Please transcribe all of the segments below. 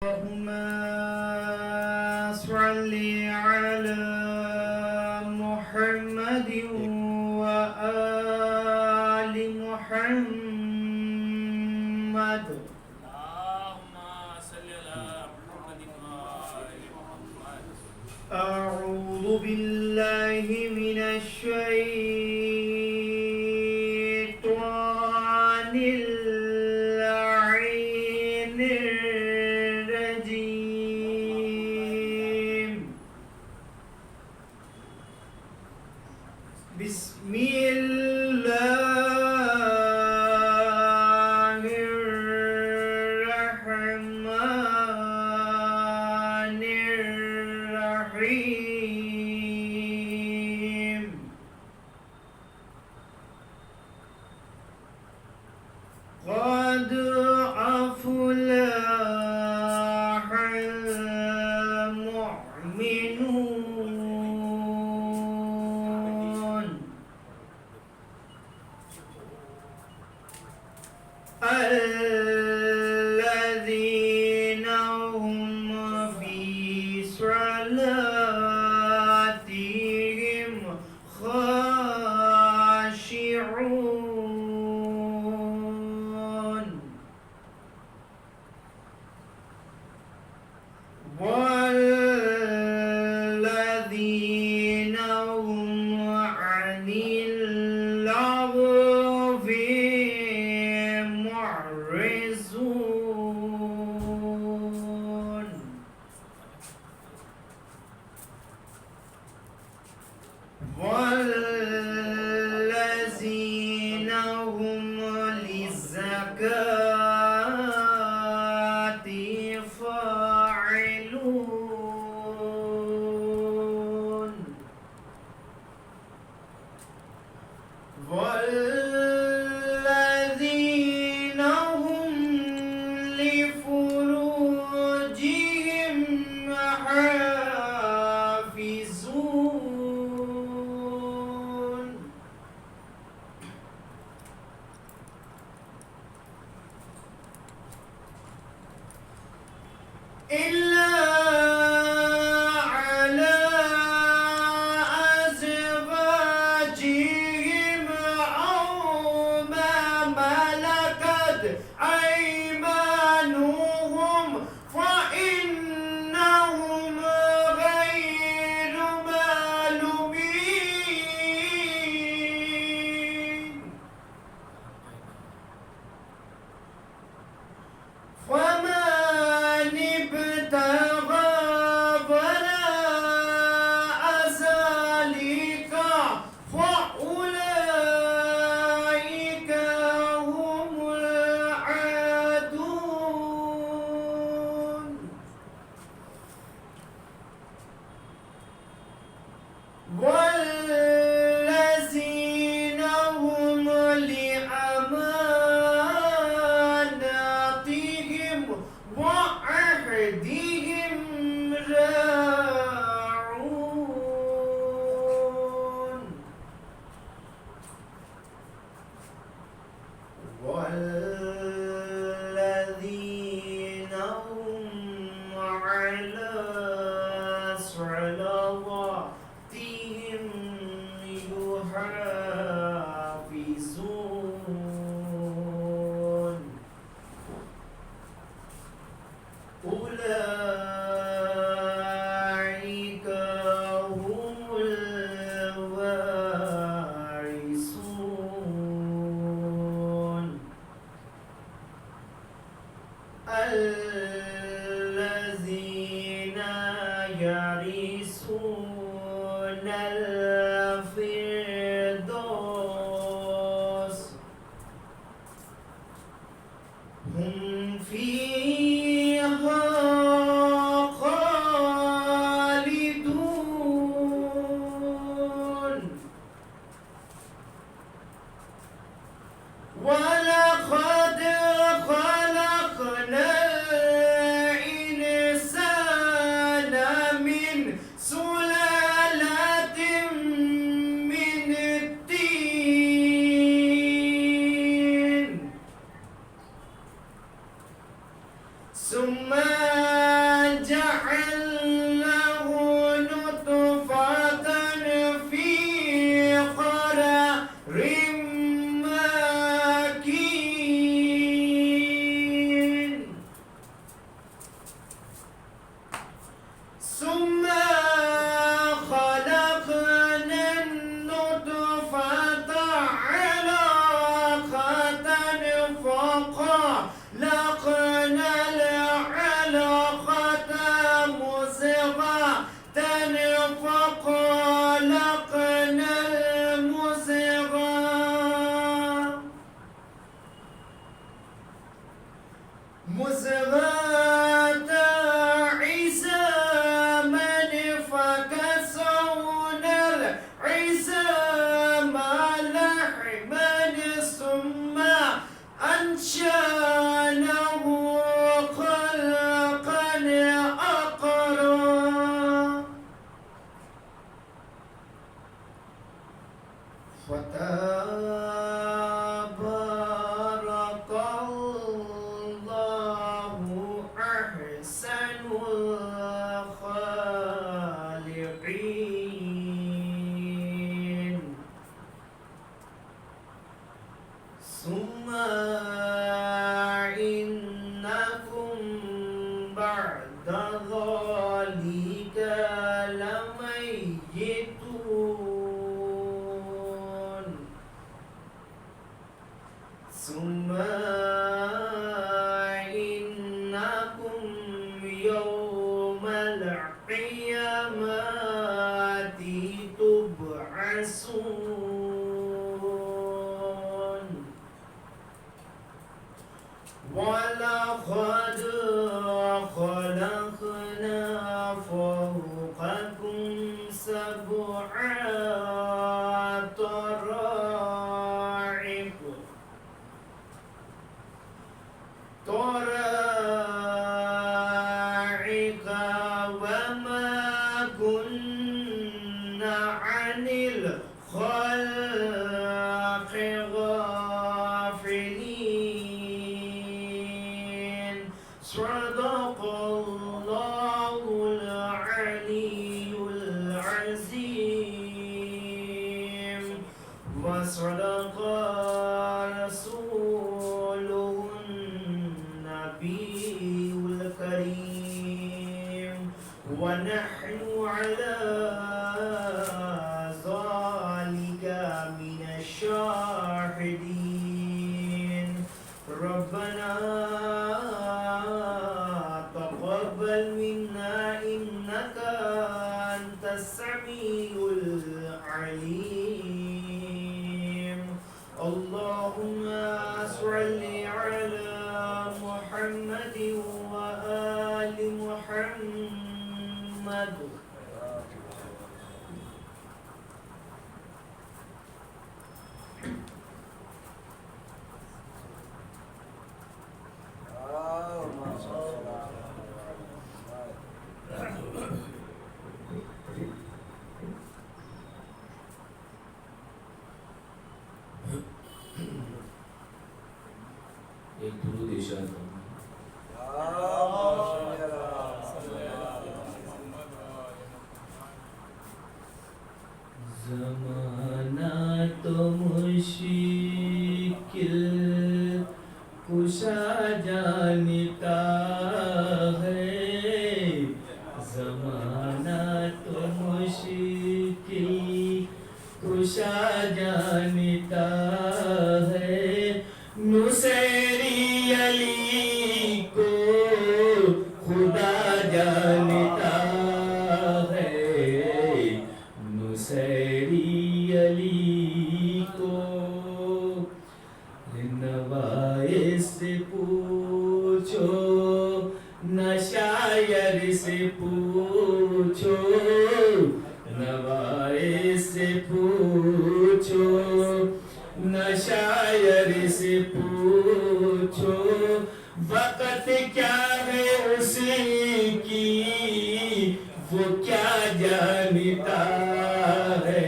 اللهم صل على محمد وآل محمد. اللهم صل على محمد وآل محمد. أعوذ بالله من الشيطان اللعين الرجيم. بسم الله الرحمن الرحيم. قد أفلح المؤمنون الذين هم في صلاتهم خاشعون والذين هم عن اللغو معرضون والذين هم للزكاة فاعلون والذين هم لفروجهم حافظون إلا على أزواجهم أو ما ملكت أيمانهم فإنهم غير ملومين. فمن ابتغى وراء ذلك فأولئك هم العادون والذين هم لأماناتهم وعهدهم راعون والذين هم على صلواتهم يحافظون أولئك هم الوارثون الذين يرثون الفردوس هم فيها خالدون ولقد خلقنا كذلك لميتون ثم إنكم يوم القيامة تبعثون ولقد خلقنا فوقكم سبع طرائق وما كنا عن الخلق غافلين صدق الله العلي العظيم وصدق رسوله النبي الكريم ونحن على ذلك من الشاهدين ربنا تقبل منا إنك أنت السميع العليم اللهم صل على محمد وآل محمد ایک درود ارشاد فرمائیں. زمانہ تو مشکل کشا جانتا ہے زمانہ تو مشکل کشا جانتا ہے نصیری علی کو خدا جانتا ہے نصیری علی کو نوائے سے پوچھو نہ شاعر سے پوچھو نوائے سے پوچھو نہ شاعر سے پوچھو وقت کیا ہے اس کی وہ کیا جانتا ہے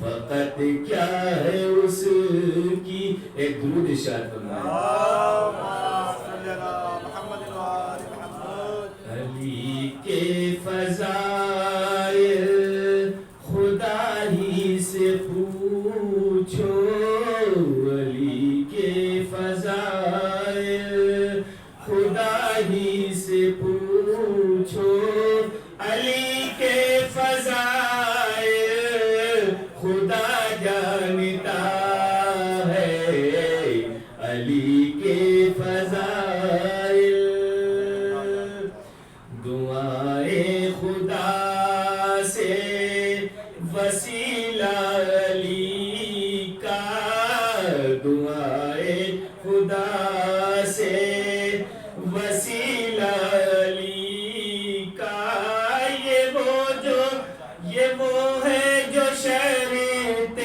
وقت کیا ہے اس کی. ایک درود ارشاد فرمائیں. علی کے فضائل خدا ہی سے پوچھو علی کے فضائل خدا ہی سے پوچھو علی کے فضائل خدا جانتا ہے علی کے فضائل دعائیں خدا سے وسیلہ علی کا دعائیں خدا سے وسیلہ علی کا یہ وہ ہے جو شرط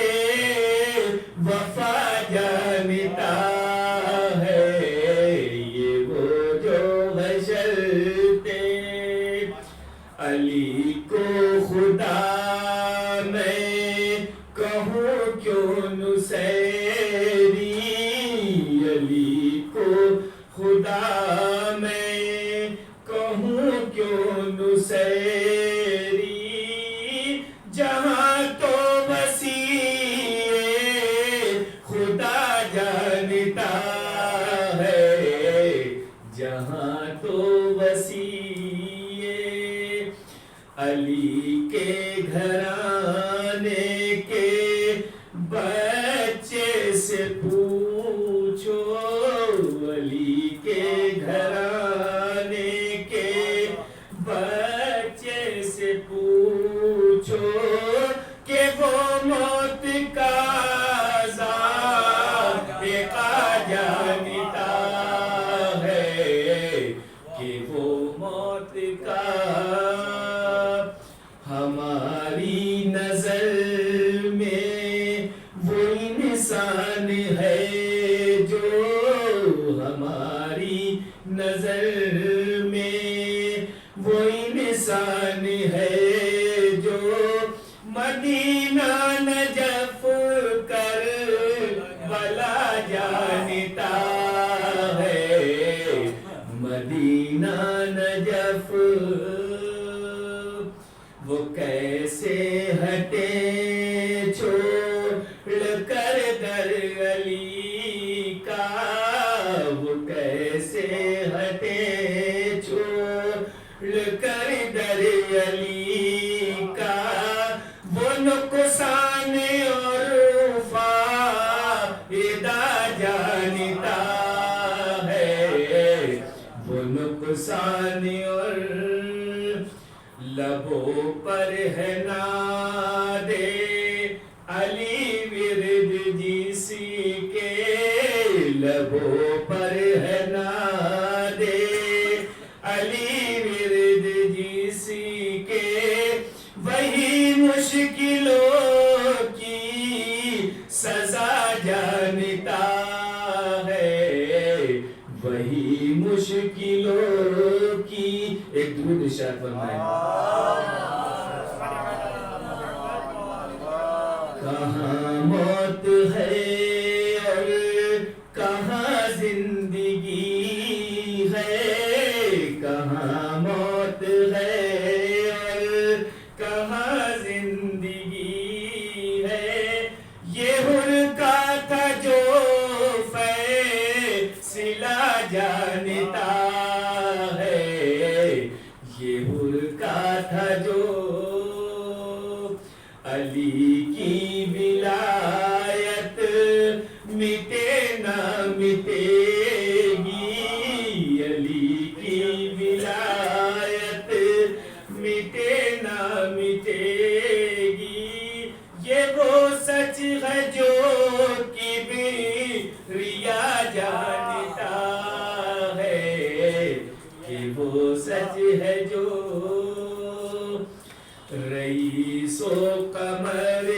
وفا جانتا ہے یہ وہ جو ہے شرط علی کو خدا میں کہوں کیوں نصیری علی کو خدا میں کہوں کیوں نصیری جہاں تو وسیع خدا جانتا ہے جہاں تو وسیع علی کے گھرانے کے بچے سے پوچھو علی کے گھرانے کے بچے سے پوچھو کہ وہ موت کا ذائقہ جانتا ہے کہ وہ موت کا ہماری نظر میں وہ انسان ہے جو ہماری نظر میں وہ انسان ہے جو مدینہ نجف کر بلا جانتا ہے مدینہ نجف وہ کیسے ہٹے چھوڑ کر در علی کا وہ کیسے ہٹے چھوڑ کر در علی کا وہ نقصان اور فائدہ جانتا ہے وہ نقصان اور لبوں پر ہے نادے علی ورد جیسی کے لبوں پر ہے نادے علی ورد جیسی کے وہی مشکلوں کی سزا جانتا ہے وہی مشکلوں کی ایک درود ارشاد فرمائیں کہاں موت ہے اور کہاں زندگی ہے کہاں موت ہے اور کہاں زندگی ہے یہ حر کا تھا جو فیصلہ جانتا ہے یہ حر کا تھا جو علی کی ولایت مٹے نہ مٹے گی علی کی ولایت مٹے نہ مٹے گی یہ وہ سچ ہے جو کبریا جانتا ہے کہ وہ سچ ہے جو رئیس و قمر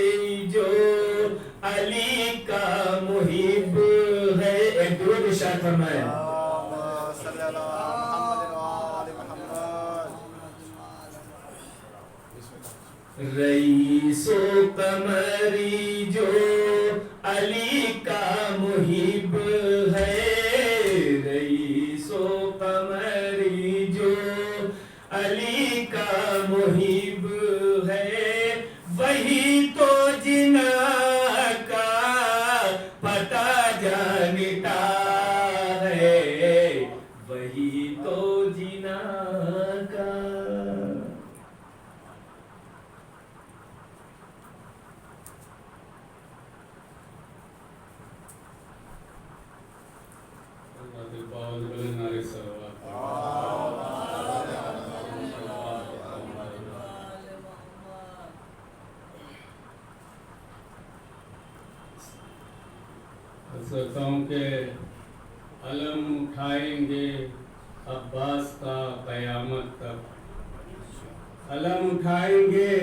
جو علی کا محب ہے ایک درود ارشاد فرمائیں رئیس و قمر جو علی کا محب ہے رئیس و قمر جو علی کا محب ہے وہی تو جنا کا پتہ جانتا ہے وہی تو جنا کا سوچتا ہوں کہ علم اٹھائیں گے عباس کا قیامت تک علم اٹھائیں گے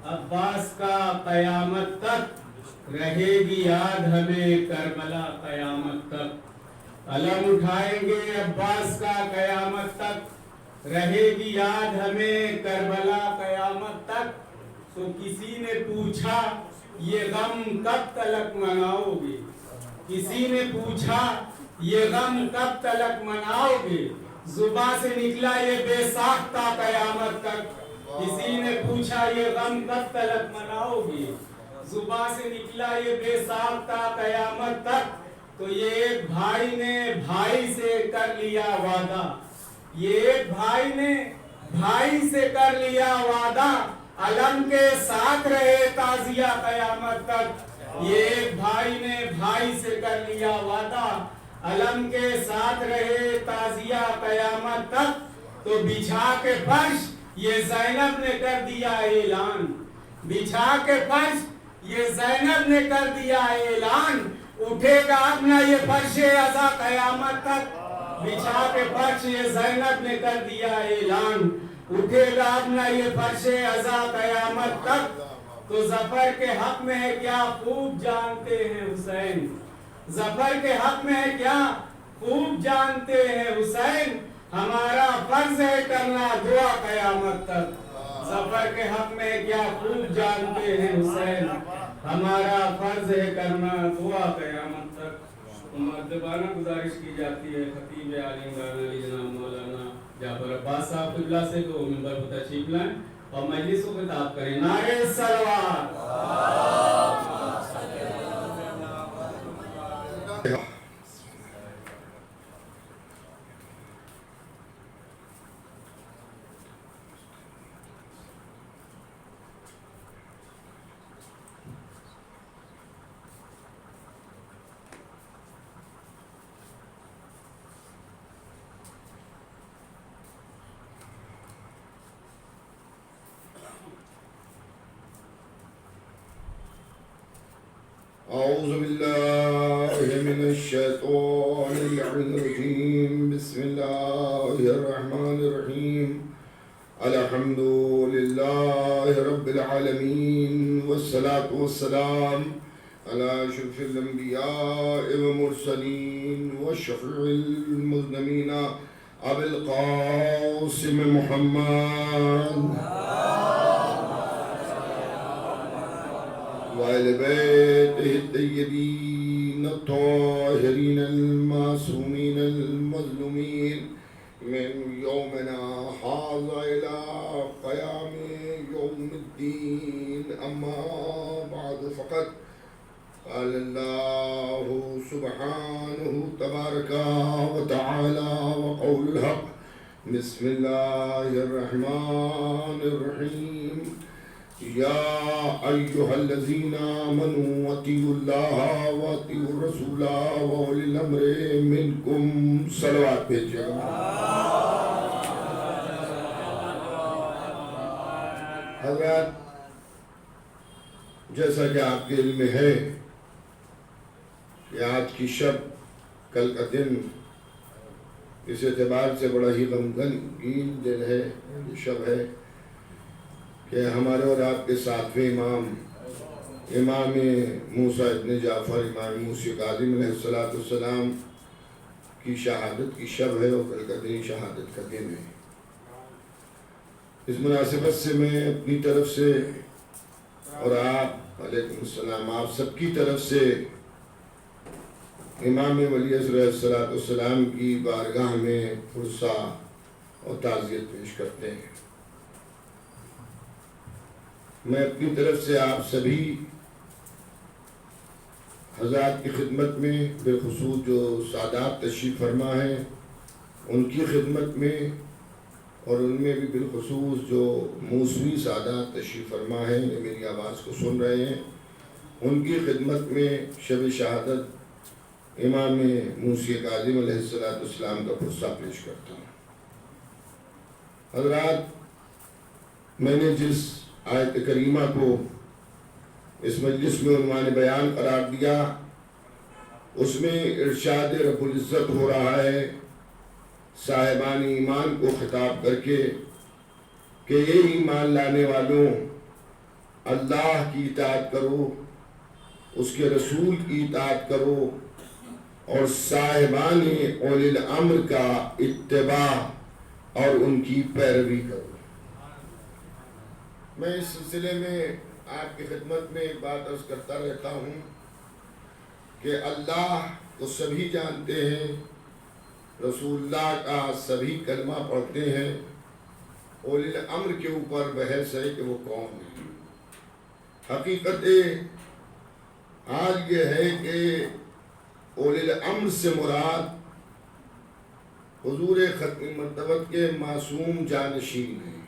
عباس کا قیامت تک رہے گی یاد ہمیں کربلا قیامت تک علم اٹھائیں گے عباس کا قیامت تک رہے گی یاد ہمیں کربلا قیامت تک تو کسی نے پوچھا یہ غم کب تلک مناؤ گے کسی نے پوچھا یہ غم کب تلک مناؤ گے زباں سے نکلا یہ بے ساختہ قیامت تک کسی نے پوچھا یہ غم کب تلک مناؤ گے زباں سے نکلا یہ بے ساختہ قیامت تک تو یہ ایک بھائی نے بھائی سے کر لیا وعدہ یہ ایک بھائی نے بھائی سے کر لیا وعدہ، علم کے ساتھ رہے تعزیہ قیامت تک۔ یہ ایک بھائی نے بھائی سے کر لیا وعدہ، علم کے ساتھ رہے تعزیہ قیامت تک۔ تو بچھا کے فرش یہ زینب نے کر دیا اعلان، بچھا کے فرش یہ زینب نے کر دیا اعلان، اٹھے گا اپنا یہ فرش عزا قیامت تک۔ بچھا کے فرش یہ زینب نے کر دیا اعلان، اٹھے گا اپنا یہ فرش عزا قیامت تک۔ تو ظفر کے حق میں ہے کیا خوب جانتے ہیں حسین، ظفر کے حق میں ہے کیا خوب جانتے ہیں حسین، ہمارا فرض ہے کرنا دعا قیامت تک۔ ظفر کے حق میں ہے کیا خوب جانتے ہیں حسین، ہمارا فرض ہے کرنا دعا قیامت تک۔ مؤدبانہ گزارش کی جاتی ہے خطیب عالم گانلی جناب مولانا جعفر عباس صاحب قبلہ سے کہ وہ منبر پر تشریف لائیں اور مجلس کو خطاب کریں۔ نعرہ صلوات۔ أعوذ بالله من الشيطان الرجيم بسم الله الرحمن الرحيم الحمد لله رب العالمين والصلاة والسلام على أشرف الأنبياء والمرسلين والشفيع المذنبين أبي القاسم محمد وآل بيته الطيبين الطاهرين المعصومين المظلومين من يومنا هذا إلى قيام يوم الدين. أما بعد فقد قال الله سبحانه تبارك وتعالى وقول الحق بسم الله الرحمن الرحيم يا أيها الذين آمنوا أطيعوا الله وأطيعوا الرسول وأولي الأمر منكم صلوات بھیجیے گا۔ حضرات، جیسا کہ آپ کے علم میں ہے کہ آج کی شب کل کا دن اس اعتبار سے بڑا ہی غمگین دن ہے، شب ہے کہ ہمارے اور آپ کے ساتویں امام موسیٰ ابن جعفر امام موسیٰ کاظم علیہ السلام کی شہادت کی شب ہے اور کل کا دن شہادت کا دن ہے۔ اس مناسبت سے میں اپنی طرف سے اور آپ علیکم السلام آپ سب کی طرف سے امام ولی علیہ السلام کی بارگاہ میں فرصہ اور تعزیت پیش کرتے ہیں۔ میں اپنی طرف سے آپ سبھی حضرات کی خدمت میں بالخصوص جو سادات تشریف فرما ہیں ان کی خدمت میں اور ان میں بھی بالخصوص جو موسوی سادات تشریف فرما ہیں میری آواز کو سن رہے ہیں ان کی خدمت میں شب شہادت امام موسیٰ کاظم علیہ السلام کا فرصہ پیش کرتا ہوں۔ حضرات، میں نے جس آیت کریمہ کو اس مجلس میں عنوان بیان قرار دیا اس میں ارشاد رب العزت ہو رہا ہے صاحبان ایمان کو خطاب کر کے کہ یہ ایمان لانے والوں، اللہ کی اطاعت کرو، اس کے رسول کی اطاعت کرو اور صاحبان اولی الامر کا اتباع اور ان کی پیروی کرو۔ میں اس سلسلے میں آپ کی خدمت میں ایک بات عرض کرتا رہتا ہوں کہ اللہ کو سبھی جانتے ہیں، رسول اللہ کا سبھی کلمہ پڑھتے ہیں، اولی الامر کے اوپر بحث ہے کہ وہ کون ہے۔ حقیقت حال یہ ہے کہ اولی الامر سے مراد حضور ختم مرتبت کے معصوم جانشین ہیں،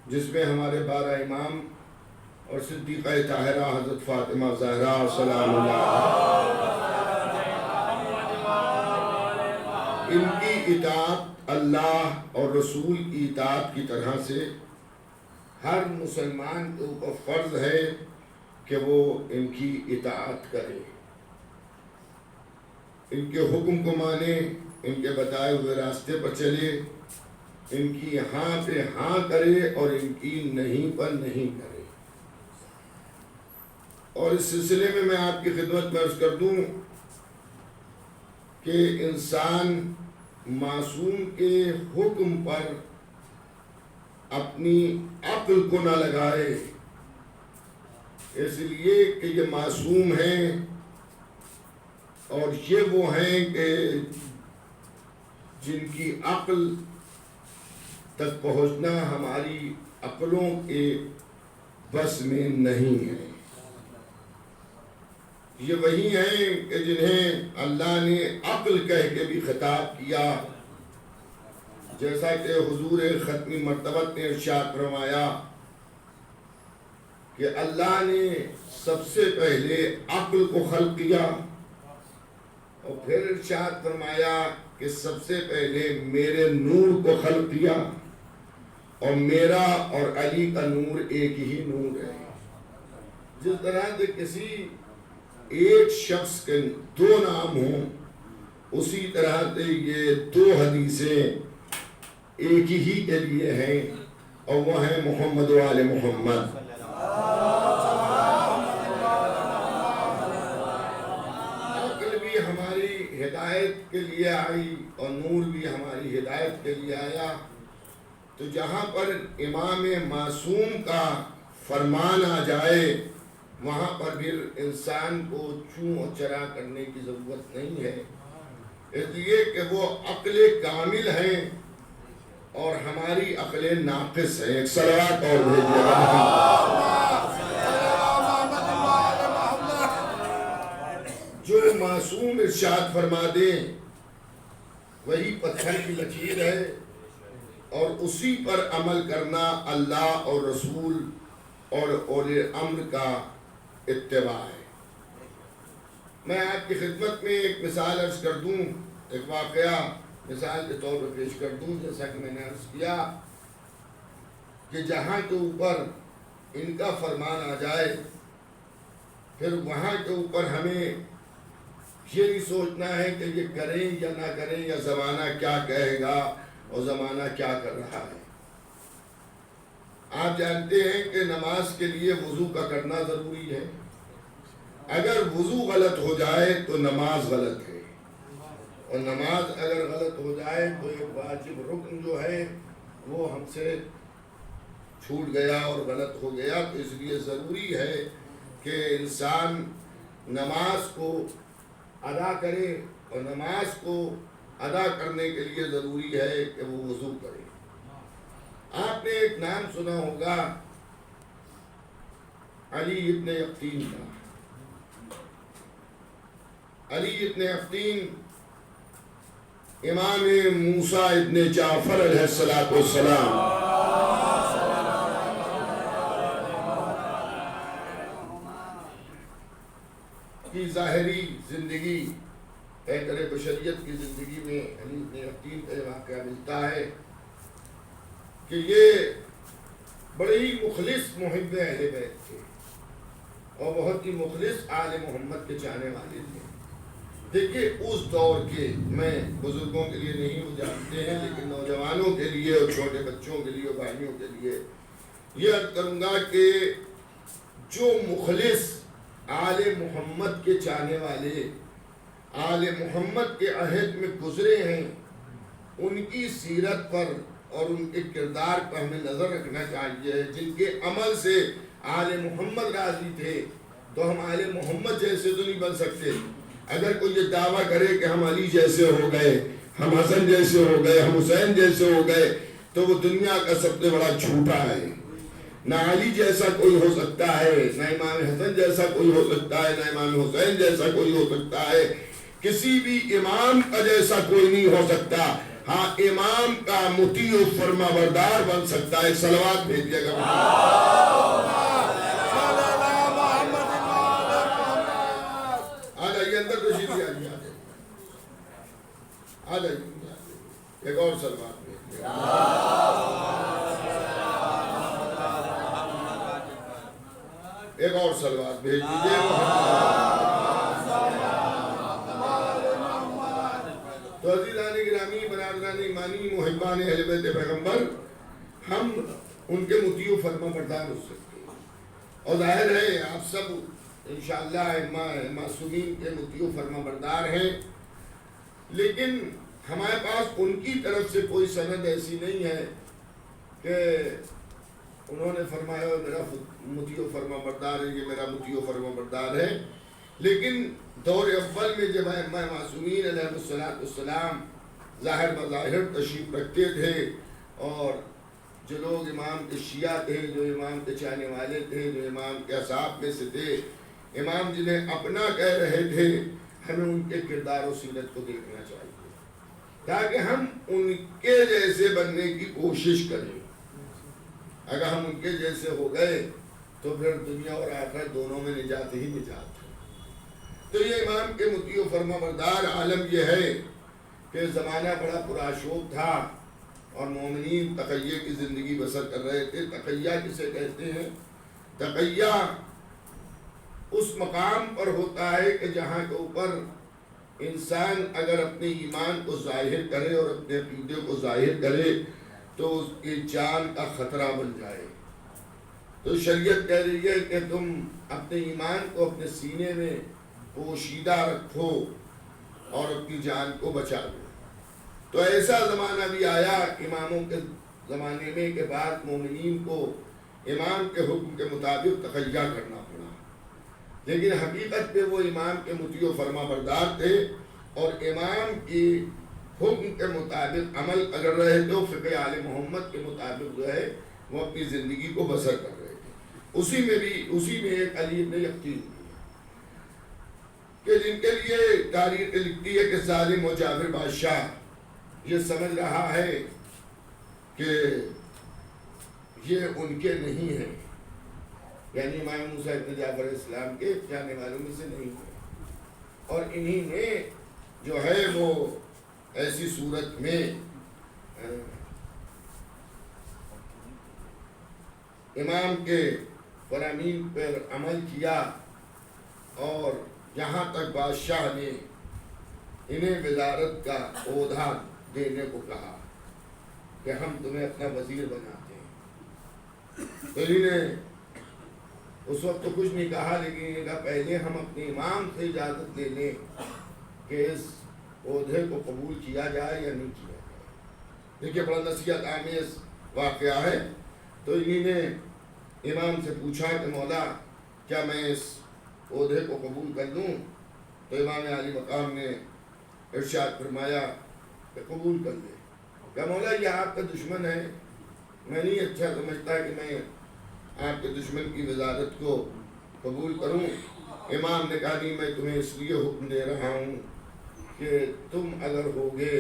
جس میں ہمارے 12 امام اور صدیقہ طاہرہ حضرت فاطمہ زہرا سلام اللہ، ان کی اطاعت اللہ اور رسول کی اطاعت کی طرح سے ہر مسلمان کے اوپر فرض ہے کہ وہ ان کی اطاعت کرے، ان کے حکم کو مانے، ان کے بتائے ہوئے راستے پر چلے، ان کی ہاں پہ ہاں کرے اور ان کی نہیں پر نہیں کرے۔ اور اس سلسلے میں آپ کی خدمت میں عرض کر دوں کہ انسان معصوم کے حکم پر اپنی عقل کو نہ لگائے، اس لیے کہ یہ معصوم ہیں اور یہ وہ ہیں کہ جن کی عقل تک پہنچنا ہماری عقلوں کے بس میں نہیں ہے۔ یہ وہی ہیں کہ جنہیں اللہ نے عقل کہہ کے بھی خطاب کیا، جیسا کہ حضور ختمی مرتبت نے ارشاد فرمایا کہ اللہ نے سب سے پہلے عقل کو خلق کیا اور پھر ارشاد فرمایا کہ سب سے پہلے میرے نور کو خلق کیا، اور میرا اور علی کا نور ایک ہی نور ہے۔ جس طرح سے کسی ایک شخص کے 2 نام ہوں، اسی طرح سے یہ 2 حدیثیں ایک ہی کے لیے ہیں، اور وہ ہیں محمد و آل محمد۔ عقل بھی ہماری ہدایت کے لیے آئی اور نور بھی ہماری ہدایت کے لیے آیا، تو جہاں پر امام معصوم کا فرمان آ جائے وہاں پر پھر انسان کو چوں اور چرا کرنے کی ضرورت نہیں ہے، اس لیے کہ وہ عقل کامل ہیں اور ہماری عقل ناقص ہے۔ ایک صلوات اور بھیجیے گا۔ جو معصوم ارشاد فرما دیں وہی پتھر کی لکیر ہے، اور اسی پر عمل کرنا اللہ اور رسول اور اولی امر کا اتباع ہے۔ میں آپ کی خدمت میں ایک مثال عرض کر دوں، ایک واقعہ مثال کے طور پر پیش کر دوں، جیسا کہ میں نے عرض کیا کہ جہاں کے اوپر ان کا فرمان آ جائے پھر وہاں کے اوپر ہمیں یہ نہیں سوچنا ہے کہ یہ کریں یا نہ کریں، یا زمانہ کیا کہے گا اور زمانہ کیا کر رہا ہے۔ آپ جانتے ہیں کہ نماز کے لیے وضو کا کرنا ضروری ہے، اگر وضو غلط ہو جائے تو نماز غلط ہے، اور نماز اگر غلط ہو جائے تو ایک واجب رکن جو ہے وہ ہم سے چھوٹ گیا اور غلط ہو گیا۔ تو اس لیے ضروری ہے کہ انسان نماز کو ادا کرے، اور نماز کو ادا کرنے کے لیے ضروری ہے کہ وہ وضو کرے۔ آپ نے ایک نام سنا ہوگا علی ابن یقطین کا۔ علی ابن یقطین امام موسیٰ ابن جعفر علیہ السلام کی ظاہری زندگی، پیکر بشریت کی زندگی میں علی ابن یقطین کا یہ واقعہ ملتا ہے کہ یہ بڑے ہی مخلص محب اہل بیت تھے اور بہت ہی مخلص آل محمد کے چاہنے والے تھے۔ دیکھیے اس دور کے، میں بزرگوں کے لیے نہیں، وہ جانتے ہیں، لیکن نوجوانوں کے لیے اور چھوٹے بچوں کے لیے اور بھائیوں کے لیے یہ عرض کروں گا کہ جو مخلص آل محمد کے چاہنے والے، آل محمد کے عہد میں گزرے ہیں، ان کی سیرت پر اور ان کے کردار پر ہمیں نظر رکھنا چاہیے۔ جن کے عمل سے آل محمد راضی تھے تو ہم آل محمد جیسے تو نہیں بن سکتے۔ اگر کوئی یہ دعویٰ کرے کہ ہم علی جیسے ہو گئے، ہم حسن جیسے ہو گئے، ہم حسین جیسے ہو گئے، تو وہ دنیا کا سب سے بڑا جھوٹا ہے۔ نہ علی جیسا کوئی ہو سکتا ہے، نہ امام حسن جیسا کوئی ہو سکتا ہے، نہ امام حسین جیسا کوئی ہو سکتا ہے۔ کسی بھی امام کا جیسا کوئی نہیں ہو سکتا. ہاں امام کا مطیع و فرما بردار بن سکتا ہے. صلوات بھیجیے گا. آ جائیے اندر تشریف لے آئیے. آ جائیے. ایک اور صلوات بھیجیے. ایک اور صلوات بھیج دیجیے. تو عزیزان گرامی، برادران ایمانی، محبان اہل بیت پیغمبر، ہم ان کے مطیع و فرما بردار ہو سکتے ہیں. اور ظاہر ہے آپ سب انشاءاللہ معصومین کے مطیع و فرما بردار ہیں، لیکن ہمارے پاس ان کی طرف سے کوئی سند ایسی نہیں ہے کہ انہوں نے فرمایا میرا مطیع و فرما بردار ہے، یہ میرا مطیع و فرما بردار ہے. لیکن دور اول میں جب ائمہ معصومین علیہ السلام ظاہر بظاہر تشریف رکھتے تھے، اور جو لوگ امام کے شیعہ تھے، جو امام کے چاہنے والے تھے، جو امام کے اصحاب میں سے تھے، امام جنہیں اپنا کہہ رہے تھے، ہمیں ان کے کردار و سیرت کو دیکھنا چاہیے تاکہ ہم ان کے جیسے بننے کی کوشش کریں. اگر ہم ان کے جیسے ہو گئے تو پھر دنیا اور آخرت دونوں میں نجات ہی نجات ہے. تو یہ امام کے مطیع و فرما بردار عالم یہ ہے کہ زمانہ بڑا پرآشوب تھا اور مومنین تقیہ کی زندگی بسر کر رہے تھے. تقیہ کسے کہتے ہیں؟ تقیہ اس مقام پر ہوتا ہے کہ جہاں کے اوپر انسان اگر اپنے ایمان کو ظاہر کرے اور اپنے عقیدے کو ظاہر کرے تو اس کی جان کا خطرہ بن جائے. تو شریعت کہہ رہی ہے کہ تم اپنے ایمان کو اپنے سینے میں پوشیدہ رکھو اور اپنی جان کو بچا لو. تو ایسا زمانہ بھی آیا اماموں کے زمانے میں کہ بعد مومنین کو امام کے حکم کے مطابق تقیہ کرنا پڑا، لیکن حقیقت پہ وہ امام کے مطیع و فرما بردار تھے اور امام کی حکم کے مطابق عمل اگر رہے تو فقہ آل محمد کے مطابق جو ہے وہ اپنی زندگی کو بسر کر رہے تھے. اسی میں ایک علی ابن یقطی کہ جن کے لیے تاریخ لکھتی ہے کہ ظالم و جابر بادشاہ یہ سمجھ رہا ہے کہ یہ ان کے نہیں ہیں، یعنی امام موسیٰ ابن جعفر اسلام کے جانے والوں میں سے نہیں ہیں، اور انہی نے جو ہے وہ ایسی صورت میں امام کے فرامین پر عمل کیا اور یہاں تک بادشاہ نے انہیں وزارت کا عہدہ دینے کو کہا کہ ہم تمہیں اپنا وزیر بناتے ہیں. تو انہیں اس وقت تو کچھ نہیں کہا، لیکن انہیں کہا پہلے ہم اپنے امام سے اجازت لے لیں کہ اس عہدے کو قبول کیا جائے یا نہیں کیا جائے. دیکھیے بڑا نصیحت آمیز واقعہ ہے. تو انہی نے امام سے پوچھا کہ مولا کیا میں اس عہدے کو قبول کر لوں؟ تو امام علی مقام نے ارشاد فرمایا کہ قبول کر لے. کہ مولا یہ آپ کا دشمن ہے، میں نہیں اچھا سمجھتا کہ میں آپ کے دشمن کی وزارت کو قبول کروں. امام نے کہا نہیں، میں تمہیں اس لیے حکم دے رہا ہوں کہ تم اگر ہوگے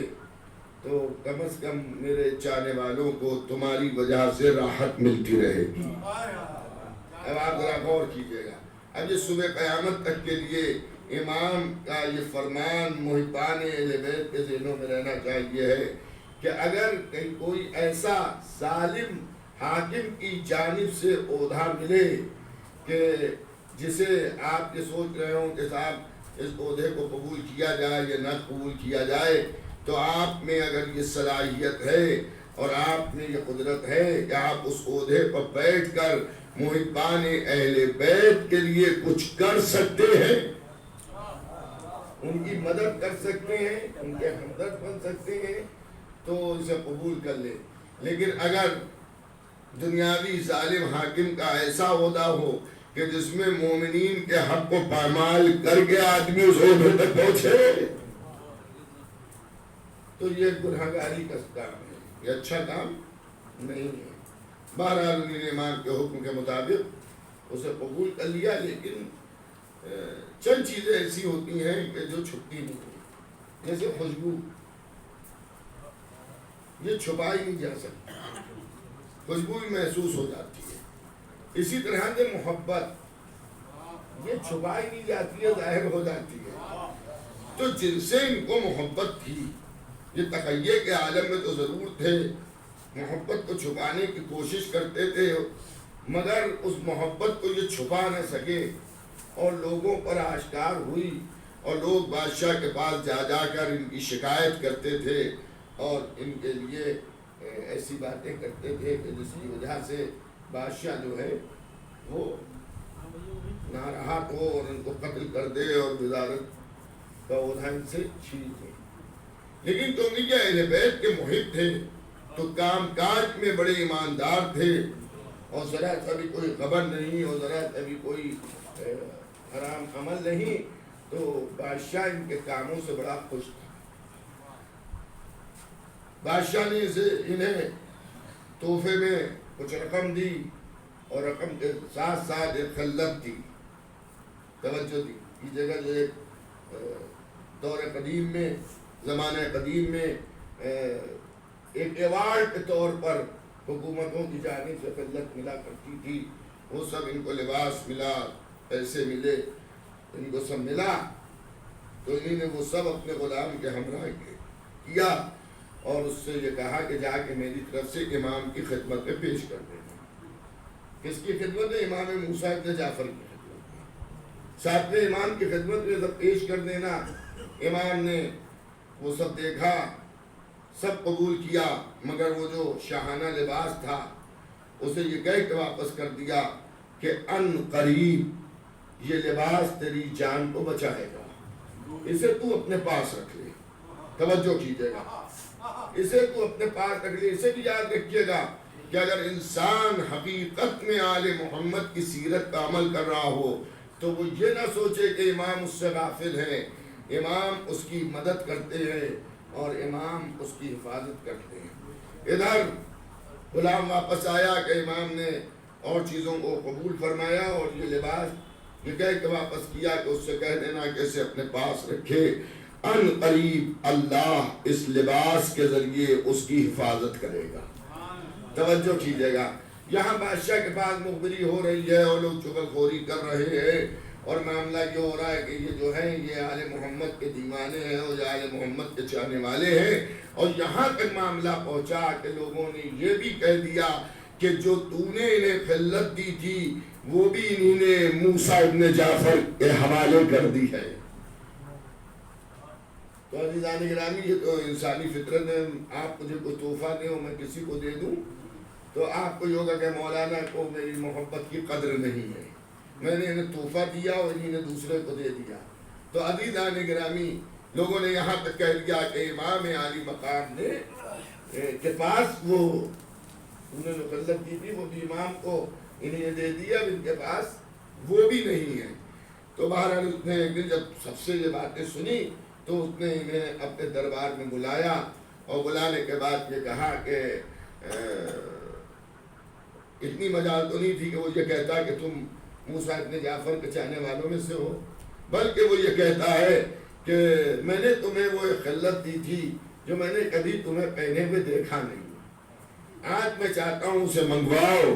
تو کم از کم میرے چاہنے والوں کو تمہاری وجہ سے راحت ملتی رہے گی. اب آپ ذرا غور کیجیے گا. اب یہ صبح قیامت تک کے لیے امام کا یہ فرمان محبان اہل بیت کے ذہنوں میں رہنا چاہیے ہے کہ اگر کہیں کوئی ایسا ظالم حاکم کی جانب سے عہدہ ملے کہ جسے آپ یہ سوچ رہے ہوں کہ صاحب اس عہدے کو قبول کیا جائے یا نہ قبول کیا جائے، تو آپ میں اگر یہ صلاحیت ہے اور آپ میں یہ قدرت ہے کہ آپ اس عہدے پر بیٹھ کر محبان اہل بیت کے لیے کچھ کر سکتے ہیں، ان کی مدد کر سکتے ہیں، ان کے ہمدرد بن سکتے ہیں، تو اسے قبول کر لے. لیکن اگر دنیاوی ظالم حاکم کا ایسا عہدہ ہو کہ جس میں مومنین کے حق کو پامال کر کے آدمی اس عہدے تک پہنچے، تو یہ گناہگاری کا کام ہے، یہ اچھا کام نہیں ہے. بہرحال انہوں نے امام کے حکم کے مطابق اسے قبول کر لیا، لیکن چند چیزیں ایسی ہوتی ہیں کہ جو چھٹی نہیں. جیسے خوشبو، یہ چھپائی نہیں جا سکتی، خوشبو بھی محسوس ہو جاتی ہے. اسی طرح سے محبت یہ چھپائی نہیں جاتی ہے، ظاہر ہو جاتی ہے. تو جن سے ان کو محبت تھی، یہ تقیہ کے عالم میں تو ضرور تھے، محبت کو چھپانے کی کوشش کرتے تھے، مگر اس محبت کو یہ چھپا نہ سکے اور لوگوں پر آشکار ہوئی، اور لوگ بادشاہ کے پاس جا جا کر ان کی شکایت کرتے تھے اور ان کے لیے ایسی باتیں کرتے تھے کہ جس کی وجہ سے بادشاہ جو ہے وہ ناراحت ہو اور ان کو قتل کر دے اور وزارت کا عہدہ ان سے چھین لے. لیکن کیونکہ اہل بیت کے محب تھے تو کام کاج میں بڑے ایماندار تھے، اور ذرا سا بھی کوئی خبر نہیں اور ذرا سا بھی کوئی حرام عمل نہیں، تو بادشاہ ان کے کاموں سے بڑا خوش تھا. بادشاہ نے انہیں تحفے میں کچھ رقم دی اور رقم کے ساتھ ساتھ ایک خلت دی، توجہ دی. یہ جگہ جو ایک دور قدیم میں، زمانہ قدیم میں ایک ایوارڈ کے طور پر حکومتوں کی جانب سے خلت ملا کرتی تھی، وہ سب ان کو لباس ملا، پیسے ملے، ان کو سب ملا. تو انہی نے وہ سب اپنے غلام کے ہمراہ کیا اور اس سے یہ کہا کہ جا کے میری طرف سے امام کی خدمت میں پیش کر دینا. کس کی خدمت ہے؟ امام موسیٰ ابن جعفر کی خدمت میں، ساتویں امام کی خدمت میں سب پیش کر دینا. امام نے وہ سب دیکھا، سب قبول کیا، مگر وہ جو شاہانہ لباس تھا اسے یہ کہہ کے واپس کر دیا کہ ان قریب یہ لباس تیری جان کو بچائے گا، اسے تو اپنے پاس رکھ لے. توجہ کیجیے گا، اسے تو اپنے پاس رکھ لے. اسے بھی یاد رکھیے گا کہ اگر انسان حقیقت میں آل محمد کی سیرت کا عمل کر رہا ہو تو وہ یہ نہ سوچے کہ امام اس سے غافل ہے. امام اس کی مدد کرتے ہیں اور امام اس کی حفاظت کرتے ہیں. ادھر غلام واپس آیا کہ امام نے اور چیزوں کو قبول فرمایا اور یہ لباس یہ کہہ کے واپس کیا کہ اس سے کہہ دینا کہ اسے اپنے پاس رکھے. ان قریب اللہ اس لباس کے ذریعے اس کی حفاظت کرے گا. توجہ کیجیے گا، یہاں بادشاہ کے پاس مخبری ہو رہی ہے اور لوگ چغل خوری کر رہے ہیں اور معاملہ یہ ہو رہا ہے کہ یہ جو ہیں یہ آل محمد کے دیوانے ہیں اور یہ آل محمد کے چاہنے والے ہیں. اور یہاں تک معاملہ پہنچا کہ لوگوں نے یہ بھی کہہ دیا کہ جو تو نے انہیں خلت دی تھی وہ بھی انہی نے موسیٰ ابن جعفر کے حوالے کر دی ہے. تو عزیزان گرامی یہ تو انسانی فطرت ہے. آپ مجھے کوئی تحفہ دیں اور میں کسی کو دے دوں تو آپ کو یہ ہوگا کہ مولانا کو میری محبت کی قدر نہیں ہے، میں نے انہیں تحفہ دیا اور انہی نے دوسرے کو دے دیا. تو عزیزان گرامی لوگوں نے یہاں تک کہہ دیا کہ امام عالی مقام نے کے پاس وہ انہوں نے خلت دی تھی وہ بھی امام کو انہیں دے دیا، اب ان کے پاس وہ بھی نہیں ہے. تو بہرحال اس نے ایک دن جب سب سے یہ باتیں سنی تو اس نے انہیں اپنے دربار میں بلایا اور بلانے کے بعد یہ کہا کہ اتنی مجال تو نہیں تھی کہ وہ یہ کہتا کہ تم موسیٰ ابن جعفر کے چاہنے والوں میں سے ہو، بلکہ وہ یہ کہتا ہے کہ میں نے تمہیں وہ ایک خلت دی تھی جو میں نے کبھی تمہیں پہنے ہوئے دیکھا نہیں، آج میں چاہتا ہوں اسے منگواؤ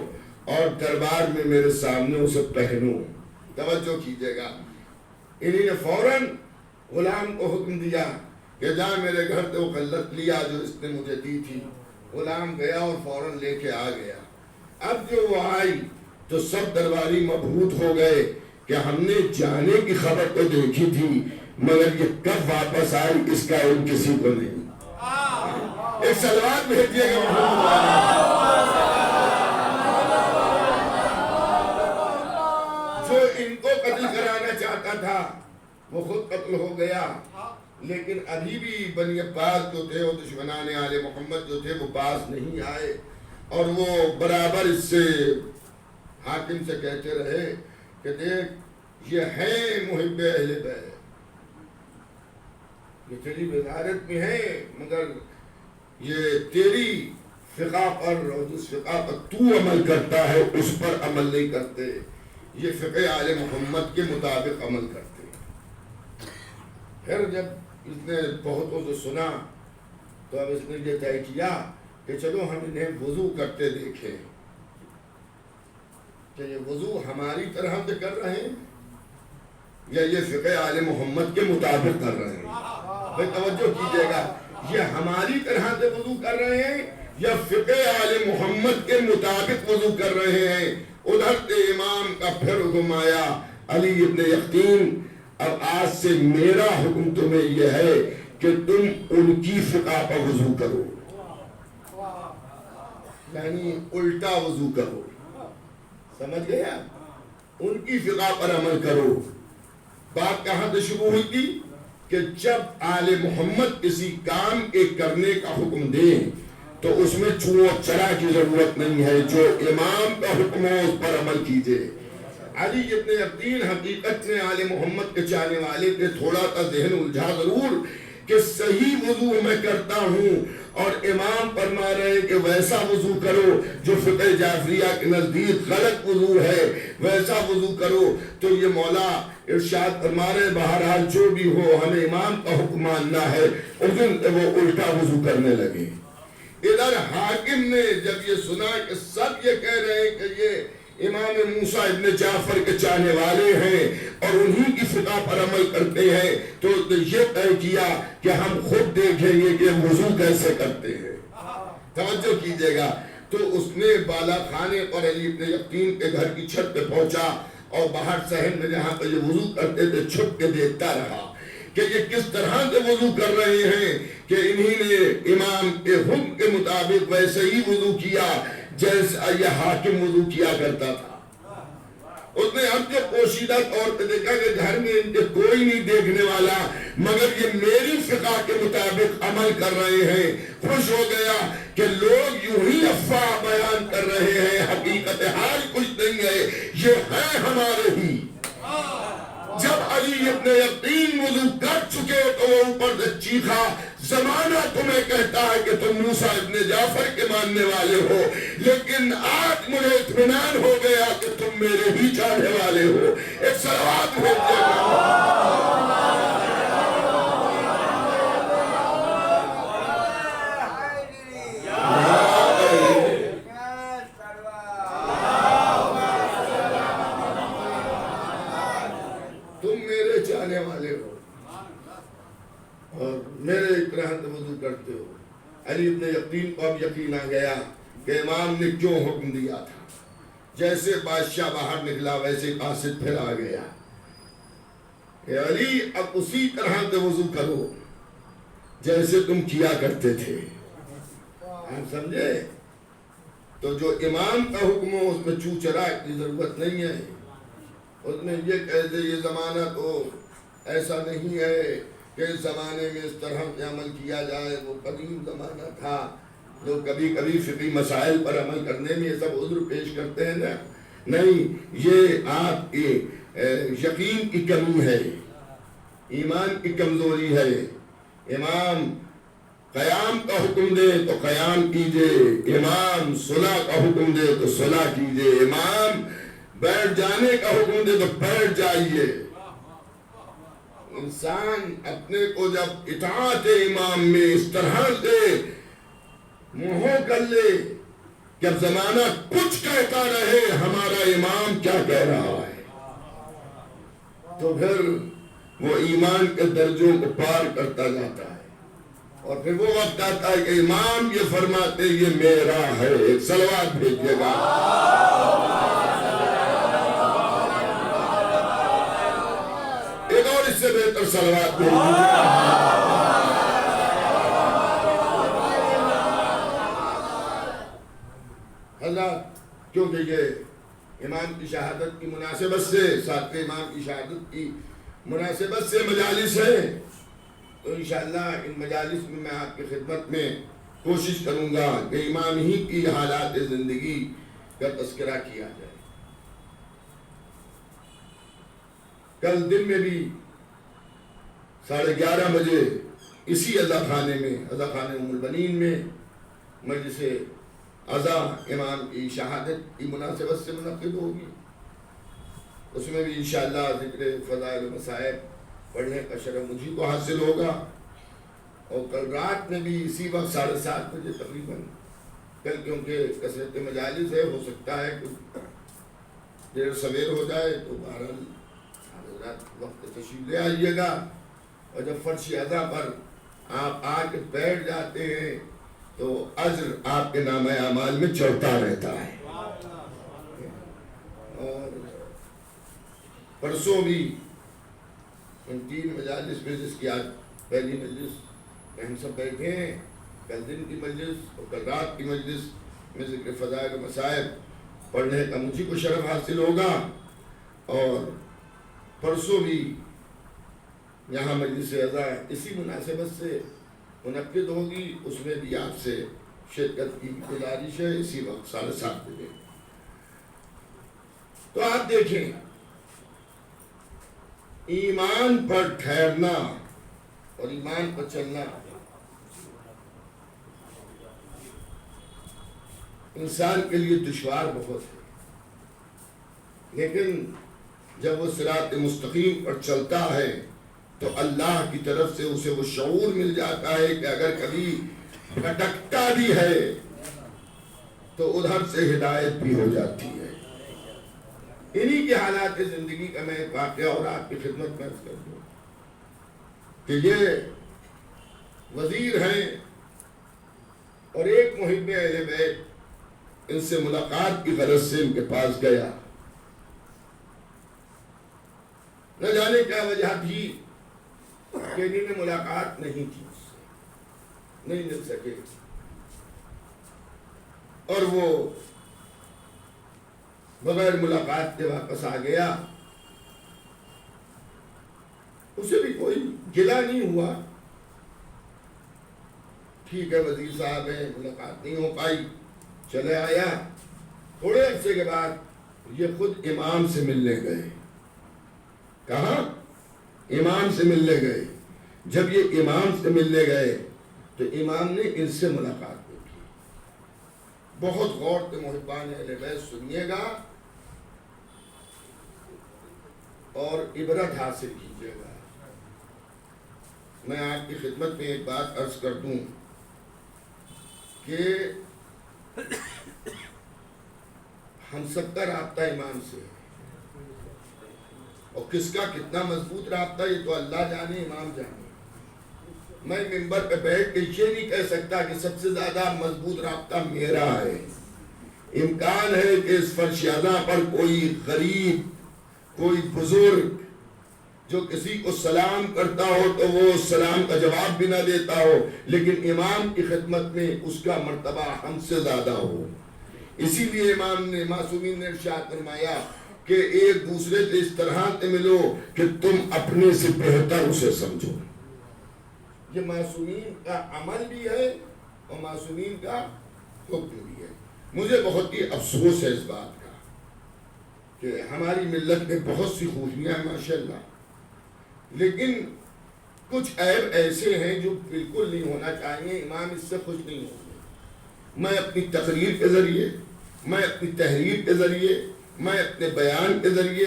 اور دربار میں میرے سامنے اسے پہنوں. توجہ کیجیے گا، انہی نے فوراً غلام کو حکم دیا کہ جا میرے گھر سے وہ خلت لیا جو اس نے مجھے دی تھی. غلام گیا اور فوراً لے کے آ گیا. اب جو وہ آئی تو سب درباری مبہوت ہو گئے کہ ہم نے جانے کی خبر تو دیکھی تھی مگر یہ کب واپس آئی اس کا علم کسی کو نہیں. ایک سلوات بھیجیے گا. جو ان کو قتل کرانا چاہتا تھا وہ خود قتل ہو گیا، لیکن ابھی بھی بنی عباس جو تھے اور دشمنان آل محمد جو تھے وہ پاس نہیں آئے اور وہ برابر اس سے حاکم سے کہتے رہے کہ دیکھ یہ ہے محب اہل بیت، یہ تیری وزارت میں ہے مگر یہ تیری فقہ پر اور جس فقہ پر تو عمل کرتا ہے اس پر عمل نہیں کرتے، یہ فقہ آل محمد کے مطابق عمل کرتے. پھر جب اس نے بہتوں سے سنا تو اب اس نے یہ طے کیا کہ چلو ہم انہیں وضو کرتے دیکھیں کہ یہ وضو ہماری طرح سے کر رہے ہیں یا یہ فقہ آل محمد کے مطابق کر رہے ہیں. بھائی توجہ کیجئے گا، یہ ہماری طرح سے وضو کر رہے ہیں یا فقہ آل محمد کے مطابق وضو کر رہے ہیں. ادھر سے امام کا پھر حکم آیا، علی ابن یقین اب آج سے میرا حکم تمہیں یہ ہے کہ تم ان کی فقہ پر وضو کرو، یعنی الٹا وضو کرو. سمجھ گیا؟ ان کی فقہ پر عمل کرو. بات کہاں سے شروع ہوئی تھی کہ جب آل محمد کسی کام کے کرنے کا حکم دیں تو اس میں چوڑ چرا کی ضرورت نہیں ہے، جو امام کا حکم ہے اس پر عمل کیجئے. علی ابن یقین حقیقت میں آل محمد کے چاہنے والے تھے. تھوڑا سا ذہن الجھا ضرور کہ صحیح وضو میں کرتا ہوں اور امام فرما رہے کہ ویسا وضو کرو جو فقہ جعفریہ کے نزدیک غلط وضو ہے، ویسا وضو کرو. تو یہ مولا ارشاد فرما رہے بہرحال جو بھی ہو ہمیں امام کا حکم ماننا ہے. اس دن وہ الٹا وضو کرنے لگے. ادھر حاکم نے جب یہ سنا کہ سب یہ کہہ رہے ہیں کہ یہ امام موسیٰ ابن جعفر کے چاہنے والے ہیں اور انہی کی فقہ پر عمل کرتے ہیں، تو یہ طے کیا کہ ہم خود دیکھیں گے کہ وضو کیسے کرتے ہیں. توجہ کیجئے گا. تو اس نے بالا خانے پر علی ابن یقین کے گھر کی چھت پہ پہنچا اور باہر صحن میں جہاں پہ یہ وضو کرتے تھے چھپ کے دیکھتا رہا کہ یہ کس طرح سے وضو کر رہے ہیں کہ انہی نے امام کے حکم کے مطابق ویسے ہی وضو کیا جیسا یہ حاکم وضو کیا کرتا تھا. اس نے اب جو پوشیدہ طور پہ دیکھا کہ گھر میں ان کے کوئی نہیں دیکھنے والا مگر یہ میری فقہ کے مطابق عمل کر رہے ہیں، خوش ہو گیا کہ لوگ یوں ہی افواہ بیان کر رہے ہیں، حقیقت حال کچھ نہیں ہے، یہ ہے ہمارے ہی. جب علی ابن یقین وضو کر چکے تو وہ اوپر سے چیخا، زمانہ تمہیں کہتا ہے کہ تم موسیٰ ابن جعفر کے ماننے والے ہو، لیکن آج مجھے اطمینان ہو گیا کہ تم میرے ہی چاہنے والے ہو. ایک صلوات بھیجئے گا. میرے اکراہ سے وضو کرتے ہو. علی ابن یقین کو اب یقین آ گیا کہ امام نے کیوں حکم دیا تھا. جیسے بادشاہ باہر نکلا ویسے قاصد پھر آ گیا کہ علی اب اسی طرح سے وضو کرو جیسے تم کیا کرتے تھے. ہم سمجھے؟ تو جو امام کا حکم ہو اس میں چو چرا کی ضرورت نہیں ہے. اس میں یہ کہہ دے یہ زمانہ تو ایسا نہیں ہے کہ اس زمانے میں اس طرح سے عمل کیا جائے، وہ قدیم زمانہ تھا. جو کبھی کبھی فقہی مسائل پر عمل کرنے میں یہ سب عذر پیش کرتے ہیں نا، نہیں، یہ آپ کے یقین کی کمی ہے، ایمان کی کمزوری ہے. امام قیام کا حکم دے تو قیام کیجئے، امام صلح کا حکم دے تو صلح کیجئے، امام بیٹھ جانے کا حکم دے تو بیٹھ جائیے. انسان اپنے کو جب اطاعت امام میں اس طرح سے منہو کر لے کہ اب زمانہ کچھ کہتا رہے ہمارا امام کیا کہہ رہا ہے، تو پھر وہ ایمان کے درجوں کو پار کرتا جاتا ہے. اور پھر وہ وقت آتا ہے کہ امام یہ فرماتے یہ میرا ہے. ایک صلوات بھیجیے گا. ایک اور اس سے بہتر صلوات بھیجیے گا. حضرات، کیونکہ یہ امام کی شہادت کی مناسبت سے، ساتھ امام کی شہادت کی مناسبت سے مجالس ہے، تو انشاءاللہ ان مجالس میں آپ کی خدمت میں کوشش کروں گا کہ امام ہی کی حالات زندگی کا تذکرہ کیا جائے. کل دن میں بھی 11:30 بجے اسی عزا خانے میں، عزا خانے ام البنین میں مجلس عزا امام کی شہادت کی مناسبت سے منعقد ہوگی. اس میں بھی انشاءاللہ ذکر فضائل و مصائب پڑھنے کا شرف مجھے کو حاصل ہوگا. اور کل رات میں بھی اسی وقت 7:30 بجے تقریباً، کل کیونکہ کثرت مجالس ہے، ہو سکتا ہے کہ دیر سویر ہو جائے، تو بہرحال حضرات وقت تشریف لے آئیے گا. اور جب فرش ادا پر آپ آ کے بیٹھ جاتے ہیں تو اجر آپ کے نامہ اعمال میں چڑھتا رہتا ہے. اور پرسوں بھی ان 3 مجالس میں، جس کی آج پہلی مجلس میں ہم سب بیٹھے ہیں، کل دن کی مجلس اور کل رات کی مجلس میں ذکر فضائل و مصائب پڑھنے کا مجھے کو شرف حاصل ہوگا. اور پرسوں بھی یہاں مجلس عزا اسی مناسبت سے منعقد ہوگی، اس میں بھی آپ سے شرکت کی گزارش ہے اسی وقت 7:30 بجے. تو آپ دیکھیں، ایمان پر ٹھہرنا اور ایمان پر چلنا انسان کے لیے دشوار بہت ہے، لیکن جب وہ صراط مستقیم پر چلتا ہے تو اللہ کی طرف سے اسے وہ شعور مل جاتا ہے کہ اگر کبھی بھٹکتا بھی ہے تو ادھر سے ہدایت بھی ہو جاتی ہے. انہی کے حالات زندگی کا میں ایک واقعہ اور آپ کی خدمت میں عرض کر دوں کہ یہ وزیر ہیں اور ایک محب اہل بیت ان سے ملاقات کی غرض سے ان کے پاس گیا. نہ جانے کیا وجہ تھی کہ انہیں میں ملاقات نہیں تھی، نہیں مل سکے، اور وہ بغیر ملاقات کے واپس آ گیا. اسے بھی کوئی گلہ نہیں ہوا، ٹھیک ہے وزیر صاحب ہیں، ملاقات نہیں ہو پائی، چلے آیا. تھوڑے عرصے کے بعد یہ خود امام سے ملنے گئے. کہاں؟ امام سے ملنے گئے. جب یہ امام سے ملنے گئے تو امام نے ان سے ملاقات کی. بہت غور سے محبان اہل بیت سنیے گا اور عبرت حاصل کیجیے گا. میں آپ کی خدمت میں ایک بات عرض کر دوں کہ ہم سب کا رابطہ امام سے ہے، اور کس کا کتنا مضبوط رابطہ یہ تو اللہ جانے، امام جانے. میں ممبر پہ بیٹھ کے یہ نہیں کہہ سکتا کہ سب سے زیادہ مضبوط رابطہ میرا ہے. امکان ہے کہ اس فرش ادا پر کوئی غریب، کوئی بزرگ جو کسی کو سلام کرتا ہو تو وہ سلام کا جواب بھی نہ دیتا ہو، لیکن امام کی خدمت میں اس کا مرتبہ ہم سے زیادہ ہو. اسی لیے امام نے، معصومین نے ارشاد فرمایا کہ ایک دوسرے سے اس طرح سے ملو کہ تم اپنے سے بہتر اسے سمجھو. یہ معصومین کا عمل بھی ہے اور معصومین کا حکم بھی ہے. مجھے بہت ہی افسوس ہے اس بات کا کہ ہماری ملت میں بہت سی خوبیاں ہیں ماشاءاللہ، لیکن کچھ عیب ایسے ہیں جو بالکل نہیں ہونا چاہیے. امام اس سے خوش نہیں ہوں گے. میں اپنی تقریر کے ذریعے، میں اپنی تحریر کے ذریعے، میں اپنے بیان کے ذریعے،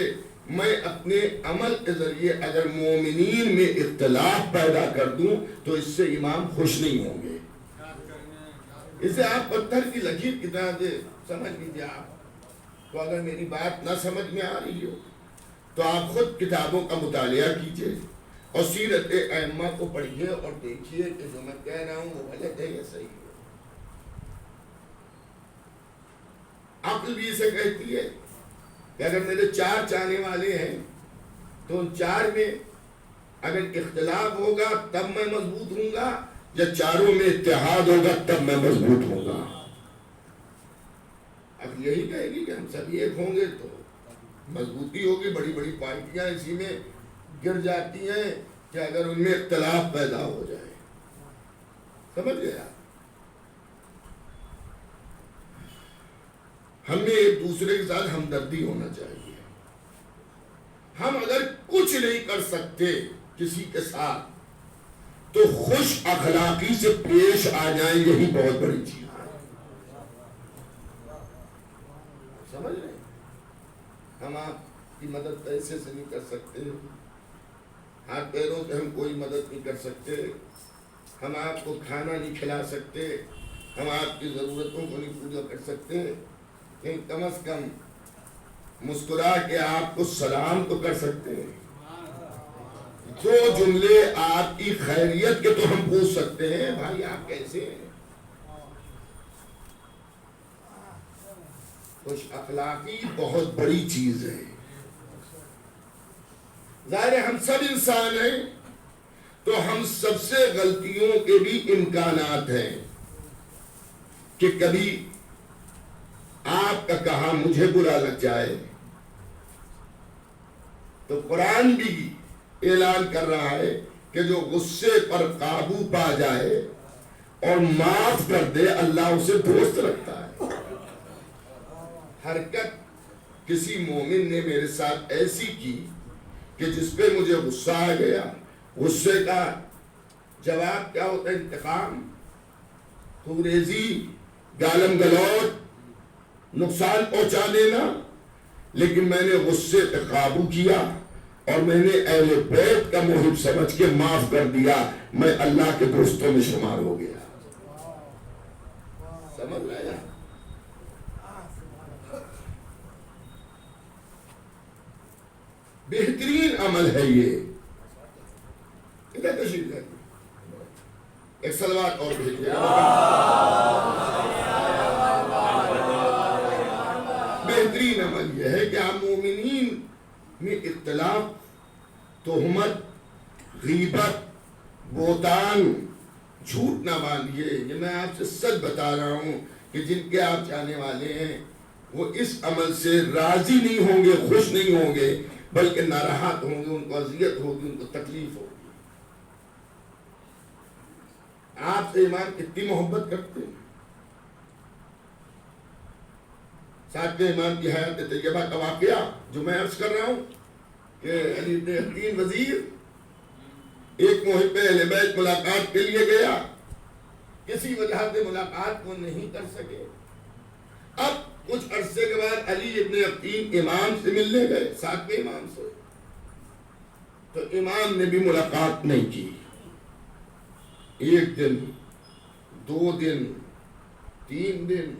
میں اپنے عمل کے ذریعے اگر مومنین میں اختلاف پیدا کر دوں تو اس سے امام خوش نہیں ہوں گے. اسے آپ پتھر کی لکیر کی طرح سے سمجھ لیجیے. آپ تو اگر میری بات نہ سمجھ میں آ رہی ہو تو آپ خود کتابوں کا مطالعہ کیجئے اور سیرت ائمہ کو پڑھیے اور دیکھیے کہ جو میں کہہ رہا ہوں وہ غلط ہے یا صحیح ہے. عقل بھی اسے کہتی ہے کہ اگر میرے 4 چاہنے والے ہیں تو ان 4 میں اگر اختلاف ہوگا تب میں مضبوط ہوں گا، یا چاروں میں اتحاد ہوگا تب میں مضبوط ہوں گا. اب یہی کہے گی کہ ہم سب ایک ہوں گے تو مضبوطی ہوگی. بڑی بڑی پارٹیاں اسی میں گر جاتی ہیں کہ اگر ان میں اختلاف پیدا ہو جائے. سمجھ گیا؟ ہمیں ایک دوسرے کے ساتھ ہمدردی ہونا چاہیے. ہم اگر کچھ نہیں کر سکتے کسی کے ساتھ تو خوش اخلاقی سے پیش آ جائیں، یہی بہت بڑی چیز ہے. سمجھ رہے ہیں؟ ہم آپ کی مدد پیسے سے نہیں کر سکتے، ہاتھ پیروں سے ہم کوئی مدد نہیں کر سکتے، ہم آپ کو کھانا نہیں کھلا سکتے، ہم آپ کی ضرورتوں کو نہیں پورا کر سکتے، لیکن کم از کم مسکرا کے آپ کو سلام تو کر سکتے ہیں۔ دو جملے آپ کی خیریت کے تو ہم پوچھ سکتے ہیں، بھائی آپ کیسے ہیں؟ خوش اخلاقی بہت بڑی چیز ہے۔ ظاہر ہے ہم سب انسان ہیں تو ہم سب سے غلطیوں کے بھی امکانات ہیں کہ کبھی آپ کا کہا مجھے برا لگ جائے، تو قرآن بھی اعلان کر رہا ہے کہ جو غصے پر قابو پا جائے اور معاف کر دے اللہ اسے دوست رکھتا ہے۔ حرکت کسی مومن نے میرے ساتھ ایسی کی کہ جس پہ مجھے غصہ آ گیا، غصے کا جواب کیا ہوتا ہے؟ انتقام، خوریزی، گالم گلوچ، نقصان پہنچا دینا، لیکن میں نے غصے پہ قابو کیا اور میں نے اہل بیت کا محب سمجھ کے معاف کر دیا، میں اللہ کے دوستوں میں شمار ہو گیا۔ سمجھ آیا؟ بہترین عمل ہے یہ۔ ادھر تشریف لائیے، ایک صلوات اور بھیجیے۔ بہترین عمل یہ ہے کہ آپ مومنین میں اختلاف، تہمت، غیبت، بہتان، جھوٹ نہ باندھیے۔ یہ میں آپ سے سچ بتا رہا ہوں کہ جن کے آپ چاہنے والے ہیں وہ اس عمل سے راضی نہیں ہوں گے، خوش نہیں ہوں گے، بلکہ ناراحت ہوں گے، ان کو اذیت ہوگی، ان کو تکلیف ہوگی۔ آپ سے امام کتنی محبت کرتے ہیں؟ ساتھ میں امام کی حیات طیبہ کا واقعہ جو میں عرض کر رہا ہوں کہ علی بن حکیم وزیر ایک محب اہل بیت ملاقات کے لیے گیا، کسی وجہ سے ملاقات کو نہیں کر سکے۔ اب کچھ عرصے کے بعد علی ابن حکیم امام سے ملنے گئے، ساتھ میں امام سے، تو امام نے بھی ملاقات نہیں کی۔ ایک دن، 2 دن، 3 دن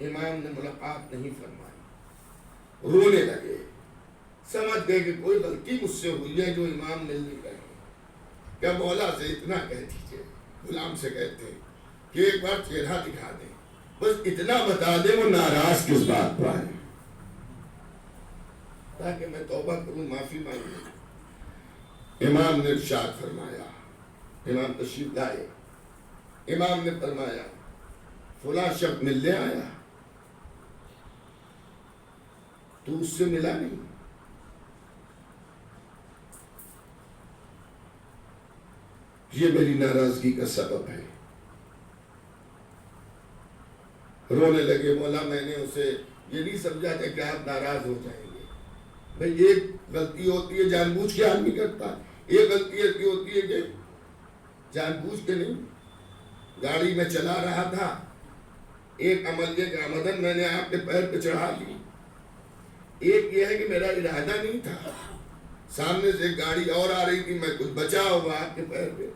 امام نے ملاقات نہیں فرمائی، رونے لگے، سمجھ گئے کہ کوئی غلطی مجھ سے ہوئی ہے جو امام ملنے گئے۔ کیا مولا سے اتنا کہہ دیجئے، غلام سے کہتے ہیں کہ ایک بار چہرہ دکھا دیں، بس اتنا بتا دیں وہ ناراض کس بات پر ہے، تاکہ میں توبہ کروں، معافی مانگوں۔ امام نے ارشاد فرمایا، امام تشریف لائے، امام نے فرمایا فلاں شخص ملنے آیا، تو اس سے ملا نہیں؟ یہ میری ناراضگی کا سبب ہے۔ رونے لگے، مولا میں نے اسے یہ نہیں سمجھا تھا کہ آپ ناراض ہو جائیں گے۔ بھئی ایک غلطی ہوتی ہے جان بوجھ کے آدمی کرتا ہے، ایک غلطی ایسی ہوتی ہے کہ جان بوجھ کے نہیں۔ گاڑی میں چلا رہا تھا، ایک عمل یہ کہ آمدن میں نے آپ کے پیر پہ چڑھا لی، ایک یہ ہے کہ میرا ارادہ نہیں تھا، سامنے سے ایک گاڑی اور آ رہی تھی، میں کچھ بچا ہوا آپ کے پیر پہ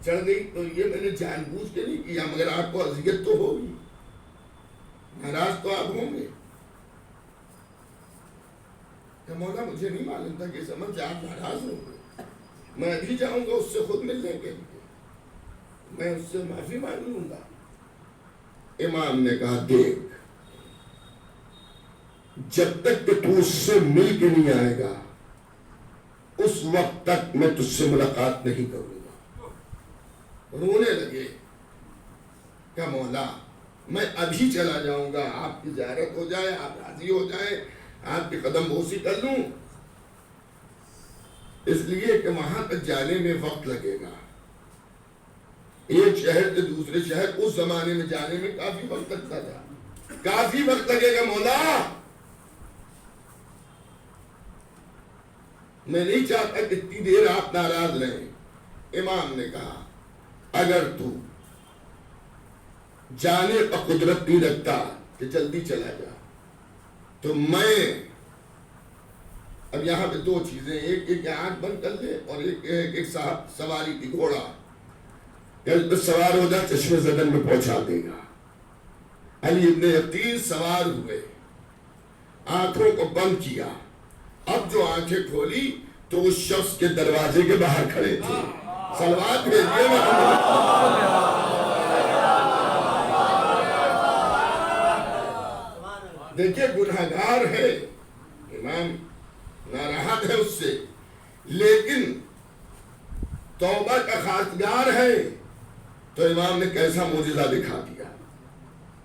چڑھ گئی، تو یہ میں نے جان بوجھ کے نہیں کیا، مگر آپ کو اذیت تو ہوگی، ناراض تو آپ ہوں گے۔ کہ مولا مجھے نہیں معلوم تھا کہ سمجھ سے آپ ناراض ہوں گے، میں ابھی جاؤں گا اس سے خود ملنے کے لیے، میں اس سے معافی مانگ لوں گا۔ امام نے کہا دیکھ، جب تک کہ تو اس سے مل کے نہیں آئے گا اس وقت تک میں تجھ سے ملاقات نہیں کروں گا۔ رونے لگے کہ مولا میں ابھی چلا جاؤں گا، آپ کی زیارت ہو جائے، آپ راضی ہو جائیں، آپ کی قدم بوسی کر لوں، اس لیے کہ وہاں تک جانے میں وقت لگے گا، ایک شہر سے دوسرے شہر اس زمانے میں جانے میں کافی وقت لگتا تھا، کافی وقت لگے گا مولا، میں نہیں چاہتا کہ اتنی دیر آپ ناراض رہیں۔ امام نے کہا اگر تو جانے کا قدرت نہیں رکھتا کہ جلدی چلا جا، تو میں اب یہاں پہ 2 چیزیں، ایک آنکھ بند کر لے اور ایک صاحب سواری کی گھوڑا، کہ سوار ہو جا چشمے زدن میں پہنچا دے گا. علی ابن یقین سوار ہوئے, آنکھوں کو بند کیا. اب جو آنکھیں کھولی تو اس شخص کے دروازے کے باہر کھڑے تھے. صلوات بھیجیے محمد. دیکھیں گناہگار ہے, امام ناراحت ہے اس سے, لیکن توبہ کا خواستگار ہے. تو امام نے کیسا معجزہ دکھا دیا.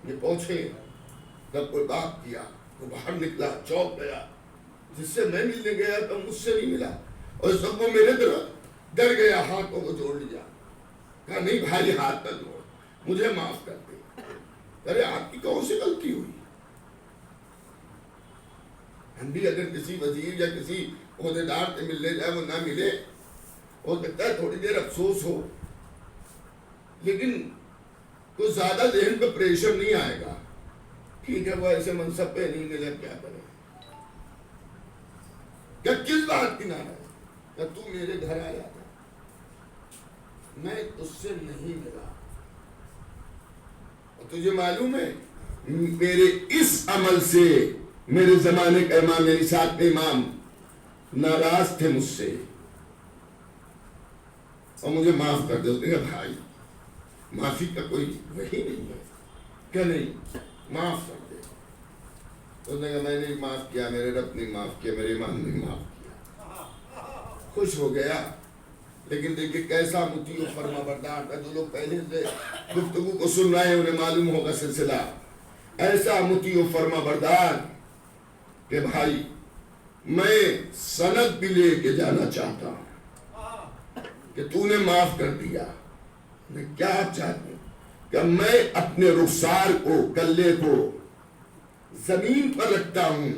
یہ پہنچے, جب کوئی بات کیا وہ باہر نکلا, چوک گیا. جس سے میں ملنے گیا تو مجھ سے نہیں ملا, اور سب وہ میرے طرف ڈر گیا, ہاتھوں کو جوڑ لیا. کہا نہیں بھائی ہاتھ نہ جوڑ, مجھے معاف کر دے. ارے آپ کی کون سی غلطی ہوئی؟ ہم بھی اگر کسی وزیر یا کسی عہدیدار سے ملنے جائے وہ نہ ملے, ہو سکتا ہے تھوڑی دیر افسوس ہو, لیکن کوئی زیادہ ذہن پہ پریشر نہیں آئے گا. ٹھیک ہے وہ ایسے منصب پہ نہیں ملا, کیا کرے, کیا کس بات کی ناراض, کیا تو میرے گھر آیا تھا, میں اس سے نہیں ملا, اور تجھے معلوم ہے میرے اس عمل سے میرے زمانے کا امام یعنی ساتویں امام ناراض تھے مجھ سے, اور مجھے معاف کر دے. اس نے کہا بھائی معافی کا کوئی وہی نہیں ہے, کہ نہیں معاف کر دے. اس نے کہا میں نے معاف کیا, میرے رب نے معاف کیا, میرے امام نے معاف کیا. خوش ہو گیا. لیکن دیکھیں کیسا مطیع و فرما بردار تھا. جو لوگ پہلے سے گفتگو کو سن رہے ہیں انہیں معلوم ہوگا سلسلہ. ایسا مطیع و فرما بردار کہ بھائی میں سند بھی لے کے جانا چاہتا ہوں کہ تو نے معاف کر دیا. میں کیا آپ چاہتے ہیں کہ میں اپنے رخسار کو, کلے کو زمین پر رکھتا ہوں,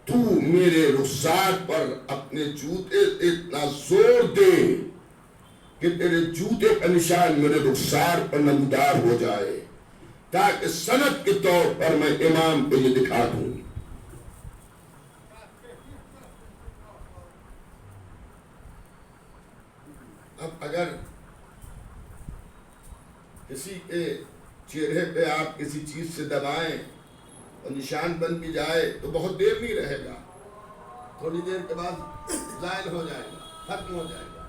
تو میرے رخسار پر اپنے جوتے اتنا زور دے کہ تیرے جوتے کا نشان میرے رخسار پر نمودار ہو جائے, تاکہ سند کے طور پر میں امام کو یہ دکھا دوں. اب اگر کسی کے چہرے پہ آپ کسی چیز سے دبائیں اور نشان بن بھی جائے تو بہت دیر نہیں رہے گا, تھوڑی دیر کے بعد زائل ہو جائے گا, ختم ہو جائے گا.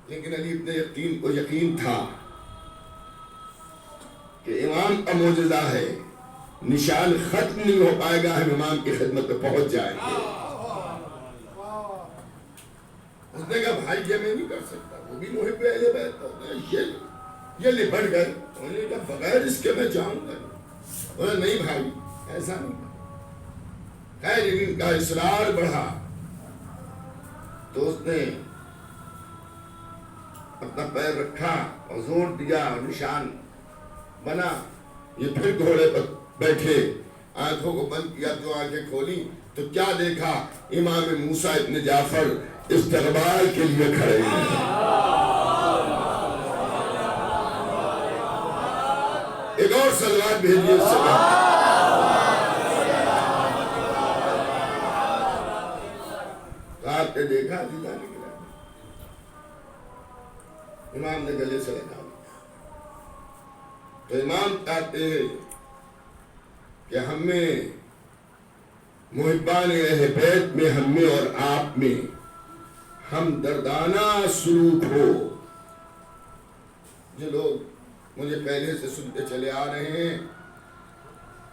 لیکن علی ابن یقین کو یقین تھا کہ امام کا معجزہ ہے, نشان ختم نہیں ہو پائے گا, ہم امام کی خدمت پہ پہنچ جائیں گے. اس نے کہا بھائی یہ میں نہیں کر سکتا, وہ بھی محب اہل بیت ہوتا ہے, یہ لپٹ گئے. انہوں نے کہا بغیر اس کے میں جاؤں گا. انہوں نے نہیں بھائی ایسا نہیں. خیر ان کا اصرار بڑھا تو اس نے اپنا پیر رکھا اور زور دیا اور نشان بنا. یہ پھر گھوڑے پر بیٹھے, آنکھوں کو بند کیا. جو آنکھیں کھولی تو کیا دیکھا, امام موسیٰ ابن جعفر استقبال کے لیے کھڑے ہیں. ایک اور صلوات بھیجیے اس سے. آپ نے دیکھا دیدہ نکلا, امام نے گلے سے لگا. تو امام کہتے ہیں کہ ہمیں محبان اہل بیت میں, ہم میں اور آپ میں ہم دردانہ سلوک ہو. جو لوگ مجھے پہلے سے سنتے چلے آ رہے ہیں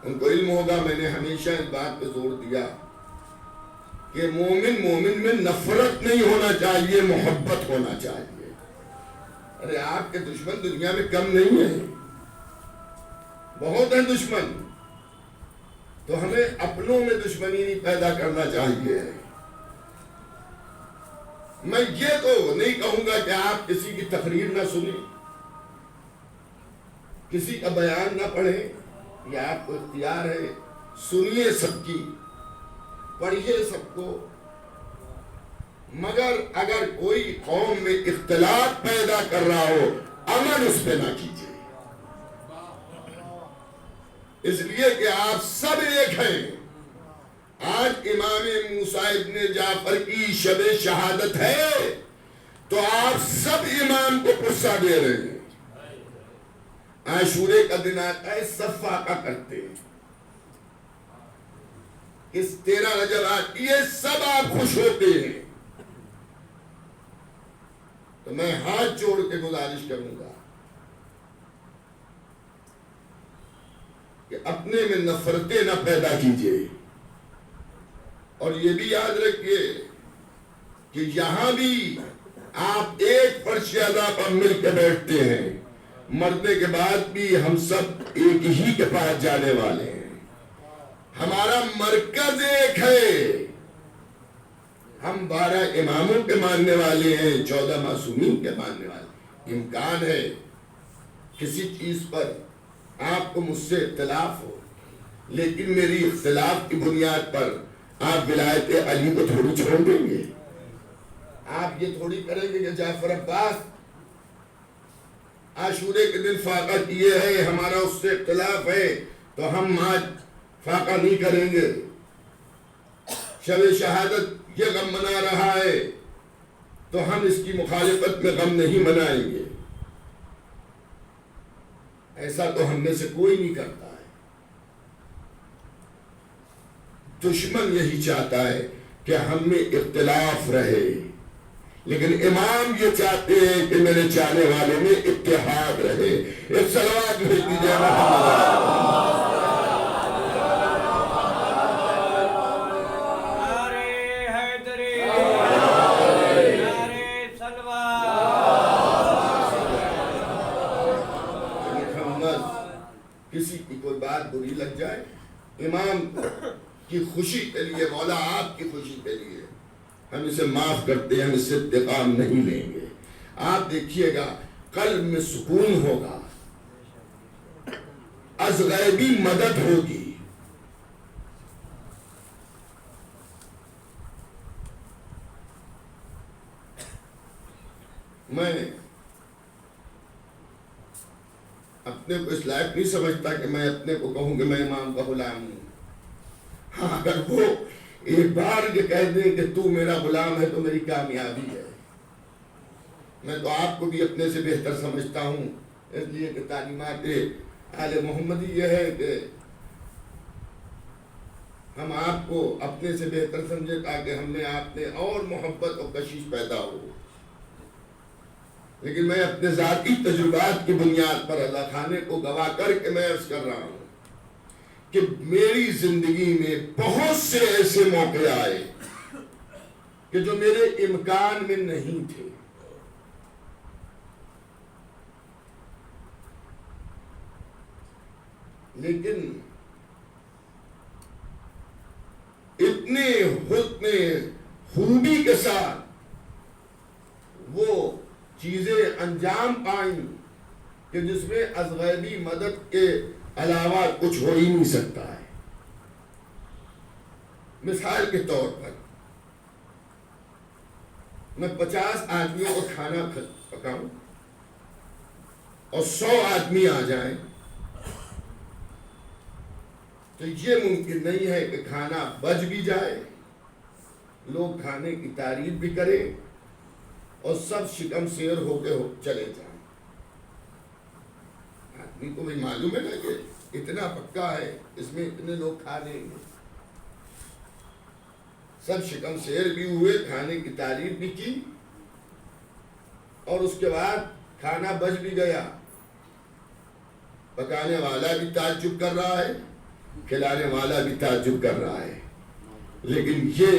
ان کو علم ہوگا, میں نے ہمیشہ اس بات پہ زور دیا کہ مومن میں نفرت نہیں ہونا چاہیے, محبت ہونا چاہیے. ارے آپ کے دشمن دنیا میں کم نہیں ہیں, بہت ہیں دشمن, تو ہمیں اپنوں میں دشمنی نہیں پیدا کرنا چاہیے. میں یہ تو نہیں کہوں گا کہ آپ کسی کی تقریر نہ سنیں, کسی کا بیان نہ پڑھیں, یہ آپ کو اختیار ہے. سنیے سب کی, پڑھیے سب کو, مگر اگر کوئی قوم میں اختلاف پیدا کر رہا ہو عمل اس پہ نہ کیجیے. اس لیے کہ آپ سب ایک ہیں. آج امام موسیٰ ابن جعفر کی شب شہادت ہے, تو آپ سب امام کو غصہ دے رہے ہیں. عاشورے کا دن آتا ہے سب فاقہ کرتے ہیں. اس 13 رجب آتی ہے سب آپ خوش ہوتے ہیں. تو میں ہاتھ جوڑ کے گزارش کروں گا کہ اپنے میں نفرتیں نہ پیدا کیجیے. اور یہ بھی یاد رکھیے کہ یہاں بھی آپ ایک فرش اعلیٰ پر مل کے بیٹھتے ہیں. مرنے کے بعد بھی ہم سب ایک ہی کے پاس جانے والے ہیں. ہمارا مرکز ایک ہے. ہم 12 اماموں کے ماننے والے ہیں, 14 معصومین کے ماننے والے. امکان ہے کسی چیز پر آپ کو مجھ سے اختلاف ہو, لیکن میری اختلاف کی بنیاد پر آپ ولایت علی کو تھوڑی چھوڑ دیں گے. آپ یہ تھوڑی کریں گے کہ جعفر عباس عاشورے کے دن فاقہ کیے ہیں, ہمارا اس سے اختلاف ہے تو ہم آج فاقہ نہیں کریں گے. شب شہادت یہ غم منا رہا ہے تو ہم اس کی مخالفت میں غم نہیں منائیں گے. ایسا تو ہم میں سے کوئی نہیں کرتا ہے. دشمن یہی چاہتا ہے کہ ہم میں اختلاف رہے, لیکن امام یہ چاہتے ہیں کہ میرے چاہنے والے میں اتحاد رہے. ایک صلوات بھیج دیجیے کسی کی کوئی بات بری لگ جائے, امام کی خوشی کے لیے, مولا آپ کی خوشی کے لیے ہم اسے معاف کرتے ہیں, ہم اس سے انتقام نہیں لیں گے. آپ دیکھیے گا قلب میں سکون ہوگا, از غیبی مدد ہوگی. میں اپنے کو اس لائق نہیں سمجھتا کہ میں اپنے کو کہوں کہ میں امام کا غلام ہوں. ہاں, اگر وہ ایک بار یہ کہہ دیں کہ تو میرا غلام ہے تو میری کامیابی ہے. میں تو آپ کو بھی اپنے سے بہتر سمجھتا ہوں, اس لیے کہ تعلیمات آل محمدی یہ ہے کہ ہم آپ کو اپنے سے بہتر سمجھے تاکہ ہم نے آپ نے اور محبت اور کشش پیدا ہو. لیکن میں اپنے ذاتی تجربات کی بنیاد پر اللہ خانے کو گواہ کر کے میں عرض کر رہا ہوں کہ میری زندگی میں بہت سے ایسے موقع آئے کہ جو میرے امکان میں نہیں تھے. لیکن اتنے حسن خوبی کے ساتھ وہ چیزیں انجام پائیں کہ جس میں از غیبی مدد کے علاوہ کچھ ہو ہی نہیں سکتا ہے. مثال کے طور پر میں 50 آدمیوں کو کھانا پکاؤں اور 100 آدمی آ جائیں تو یہ ممکن نہیں ہے کہ کھانا بچ بھی جائے, لوگ کھانے کی تعریف بھی کریں اور سب شکم سیر ہو کے چلے جائیں. آدمی کو بھی معلوم ہے نا کہ اتنا پکا ہے, اس میں اتنے لوگ کھا لیں گے. سب شکم سیر بھی ہوئے, کھانے کی تعریف بھی کی اور اس کے بعد کھانا بچ بھی گیا. پکانے والا بھی تعجب کر رہا ہے, کھلانے والا بھی تعجب کر رہا ہے. لیکن یہ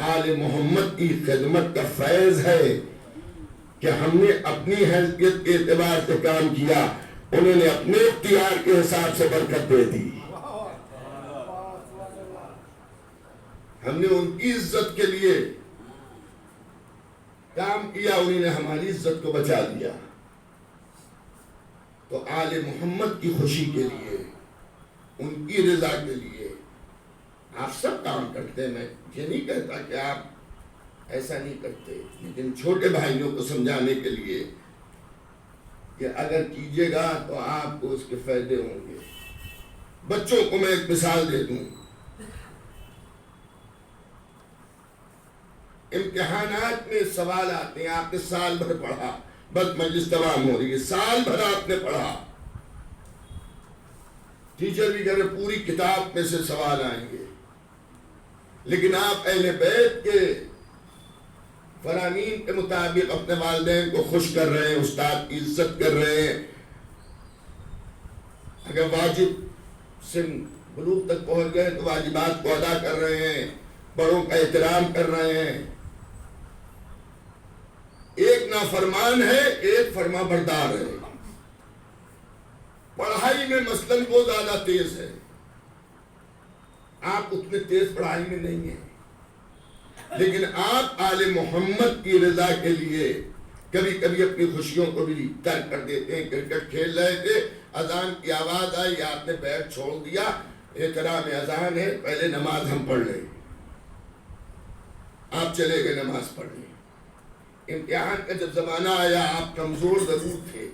آل محمد کی خدمت کا فیض ہے کہ ہم نے اپنی حیثیت کے اعتبار سے کام کیا, انہوں نے اپنے اختیار کے حساب سے برکت دے دی. ہم نے ان کی عزت کے لیے کام کیا, انہوں نے ہماری عزت کو بچا دیا. تو آل محمد کی خوشی کے لیے, ان کی رضا کے لیے آپ سب کام کرتے ہیں. میں یہ نہیں کہتا کہ آپ ایسا نہیں کرتے, لیکن چھوٹے بھائیوں کو سمجھانے کے لیے کہ اگر کیجیے گا تو آپ کو اس کے فائدے ہوں گے. بچوں کو میں ایک مثال دے دوں. امتحانات میں سوال آتے ہیں، آپ نے سال بھر پڑھا، بس مجلس تمام ہو رہی ہے، سال بھر آپ نے پڑھا، ٹیچر بھی کہہ رہے پوری کتاب میں سے سوال آئیں گے، لیکن آپ اہل بیت کے فرامین کے مطابق اپنے والدین کو خوش کر رہے ہیں، استاد کی عزت کر رہے ہیں، اگر واجب سن بلوغ تک پہنچ گئے تو واجبات کو ادا کر رہے ہیں، بڑوں کا احترام کر رہے ہیں، ایک نافرمان ہے، ایک فرما بردار ہے، پڑھائی میں مثلاً وہ زیادہ تیز ہے، آپ اتنے تیز پڑھائی میں نہیں ہیں، لیکن آپ آل محمد کی رضا کے لیے کبھی کبھی اپنی خوشیوں کو بھی ترک کر دیتے ہیں۔ کرکٹ کھیل رہے تھے، اذان کی آواز آئی، آپ نے بیٹ چھوڑ دیا، احترام اذان ہے، پہلے نماز ہم پڑھ لیں، آپ چلے گئے نماز پڑھنے۔ امتحان کا جب زمانہ آیا آپ کمزور ضرور تھے،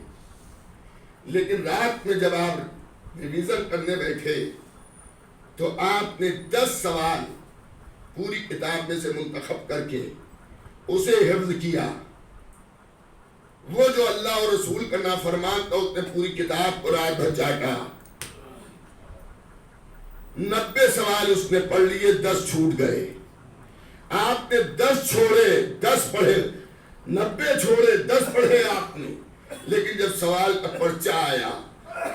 لیکن رات میں جب آپ ریویژن کرنے بیٹھے تو آپ نے 10 سوال پوری کتاب میں سے منتخب کر کے اسے حفظ کیا۔ وہ جو اللہ اور رسول کا نافرمان تھا اس نے پوری کتاب کو رات بھر چاٹا، 90 سوال اس نے پڑھ لیے، 10 چھوٹ گئے۔ آپ نے 10 چھوڑے، 10 پڑھے، 90 چھوڑے، 10 پڑھے آپ نے، لیکن جب سوال کا پرچہ آیا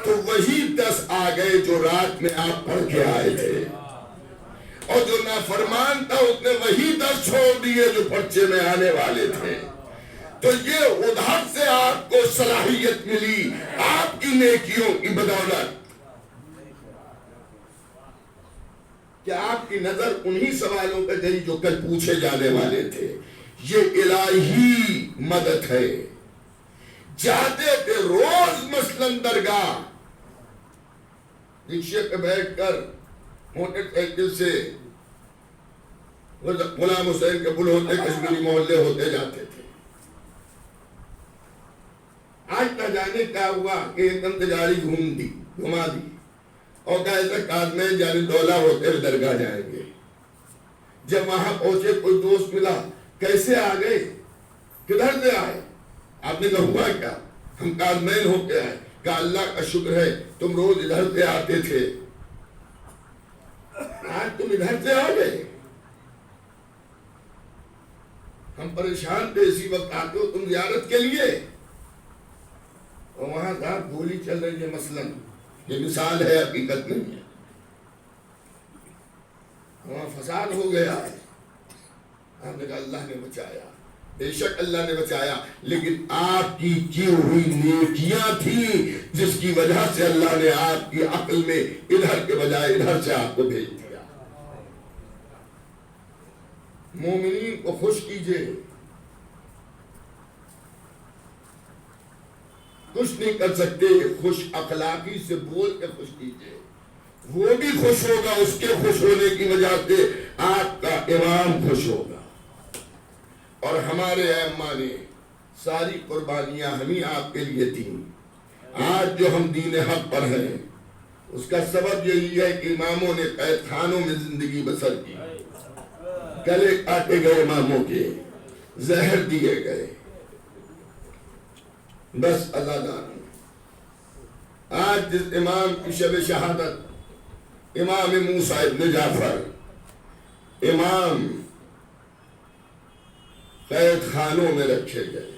تو وہی 10 آ گئے جو رات میں آپ پڑھ کے آئے تھے، اور جو نافرمان تھا اس نے وہی 10 چھوڑ دیے جو پرچے میں آنے والے تھے۔ تو یہ ادھر سے آپ کو صلاحیت ملی آپ کی نیکیوں کی بدولت کہ آپ کی نظر انہی سوالوں پہ گئی جو کل پوچھے جانے والے تھے۔ یہ الہی مدد ہے۔ جاتے تھے روز مثلاً درگاہ، رکشے پہ بیٹھ کر موٹر سائیکل سے غلام حسین کے پل ہوتے کشمیری محلے ہوتے جاتے تھے۔ آج نہ جانے کیا ہوا کہ ایک دم سے گاڑی گھما دی اور کہا ایسا کاظمین جانی دولہ ہوتے ہوئے درگاہ جائیں گے۔ جب وہاں پہنچے کوئی دوست ملا، کیسے آ گئے، کدھر سے آئے؟ آپ نے کہا ہوا کیا؟ ہم کاظمین ہو کے آئے۔ کہا اللہ کا شکر ہے تم روز ادھر سے آتے تھے، آج تم ادھر سے آ گئے، ہم پریشان تھے اسی وقت آتے ہو تم زیارت کے لیے۔ اور وہاں صاحب گولی چل رہی ہے مثلاً، یہ مثال ہے حقیقت نہیں ہے، وہاں فساد ہو گیا۔ آپ نے کہا اللہ نے بچایا، بے شک اللہ نے بچایا، لیکن آپ کی ہوئی نیکیاں تھیں جس کی وجہ سے اللہ نے آپ کی عقل میں ادھر کے بجائے ادھر سے آپ کو بھیج دیا۔ مومنین کو خوش کیجئے، خوش نہیں کر سکتے، خوش اخلاقی سے بول کے خوش کیجئے، وہ بھی خوش ہوگا، اس کے خوش ہونے کی وجہ سے آپ کا امام خوش ہوگا۔ اور ہمارے ائمہ نے ساری قربانیاں ہمیں آپ کے لیے دیں۔ آج جو ہم دین حق پر ہیں اس کا سبب یہی ہے کہ اماموں نے قید خانوں میں زندگی بسر کی، گلے کاٹے گئے اماموں کے، زہر دیے گئے، بس ازادار۔ آج جس امام کی شب شہادت، امام موسیٰ ابن جعفر، امام قید خانوں میں رکھے گئے،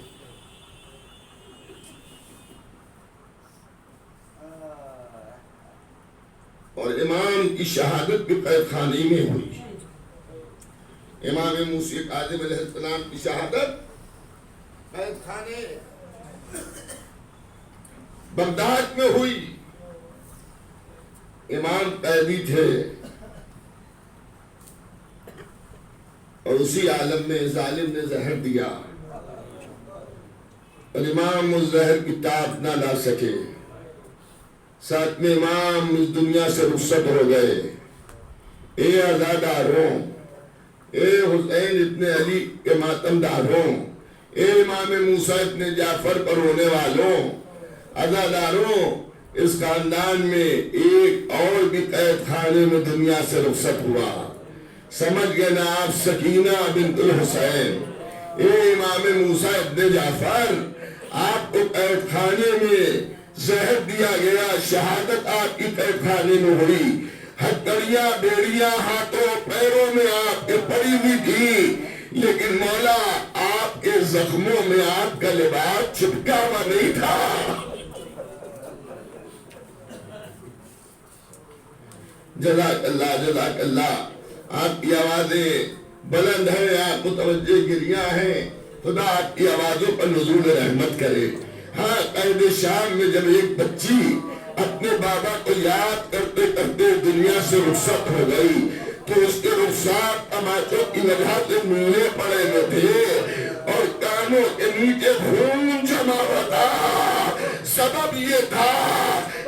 اور امام کی شہادت بھی قید خانے میں ہوئی۔ امام موسیٰ کاظم علیہ السلام کی شہادت قید خانے بغداد میں ہوئی۔ امام قیدی تھے اور اسی عالم میں ظالم نے زہر دیا، اور امام اس زہر کی تاب نہ لا سکے، ساتھ میں امام اس دنیا سے رخصت ہو گئے۔ اے عزاداروں، اے حسین ابن علی کے ماتم داروں، اے امام موسیٰ ابن جعفر پر رونے والوں، عزاداروں، اس خاندان میں ایک اور بھی قید خانے میں دنیا سے رخصت ہوا، سمجھ گئے نا آپ سکینہ بنت الحسین، اے امام موسیٰ ابن جعفر، آپ کو قید خانے میں زہر دیا گیا، شہادت آپ کی قید خانے میں ہوئی، ہتھکڑیاں بیڑیاں ہاتھوں پیروں میں آپ کے پڑی ہوئی تھی، لیکن مولا آپ کے زخموں میں آپ کا لباس چپکا ہوا نہیں تھا۔ جزاک اللہ جزاک اللہ، آپ کی آوازیں بلند ہیں، آپ متوجہ گریاں ہیں، خدا آپ کی آوازوں پر نزول رحمت کرے۔ ہاں، قید شام میں جب ایک بچی اپنے بابا کو یاد کرتے کرتے دنیا سے رخصت ہو گئی تو اس کے رخصت تماچوں کی وجہ سے نیلے پڑے ہوئے تھے اور کانوں کے نیچے خون جمع ہوا تھا۔ سبب یہ تھا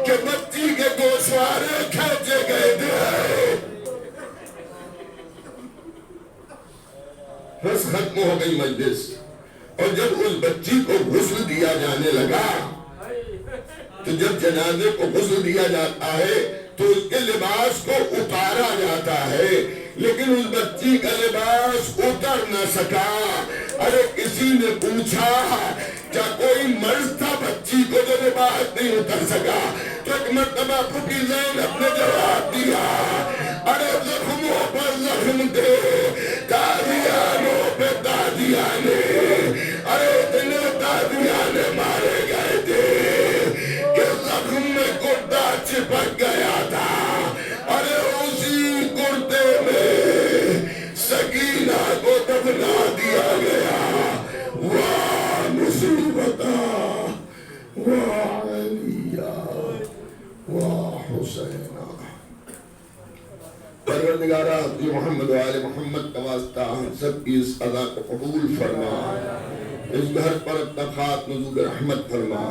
کہ بچی کے گوشوارے کھینچے گئے تھے۔ بس ختم ہو گئی مجلس، اور جب اس بچی کو غسل دیا جانے لگا تو جب جنازے کو غسل دیا جاتا ہے تو اس کے لباس کو اتارا جاتا ہے، لیکن اس بچی کا لباس اتر نہ سکا۔ ارے کسی نے پوچھا کیا کوئی مرض تھا بچی کو جو لباس نہیں اتر سکا؟ تو ایک مرتبہ پھوپھی زینب نے جواب دیا، ارے زخموں پر زخم دے، قادیانوں پہ قادیانے، ارے اتنے قادیانے مارے گئے تھے کہ زخم میں گردہ چپک گیا تھا، ارے اسی گردے میں سکینہ کو دفنا دیا گیا۔ واہ مصیبتہ، واہ علیہ، واہ حسینہ۔ پروردگارہ حضرت محمد و آل محمد کا واسطہ ہم سب کی اس عزا کو قبول فرما، اس گھر پر اپنا خاص نزول رحمت فرما۔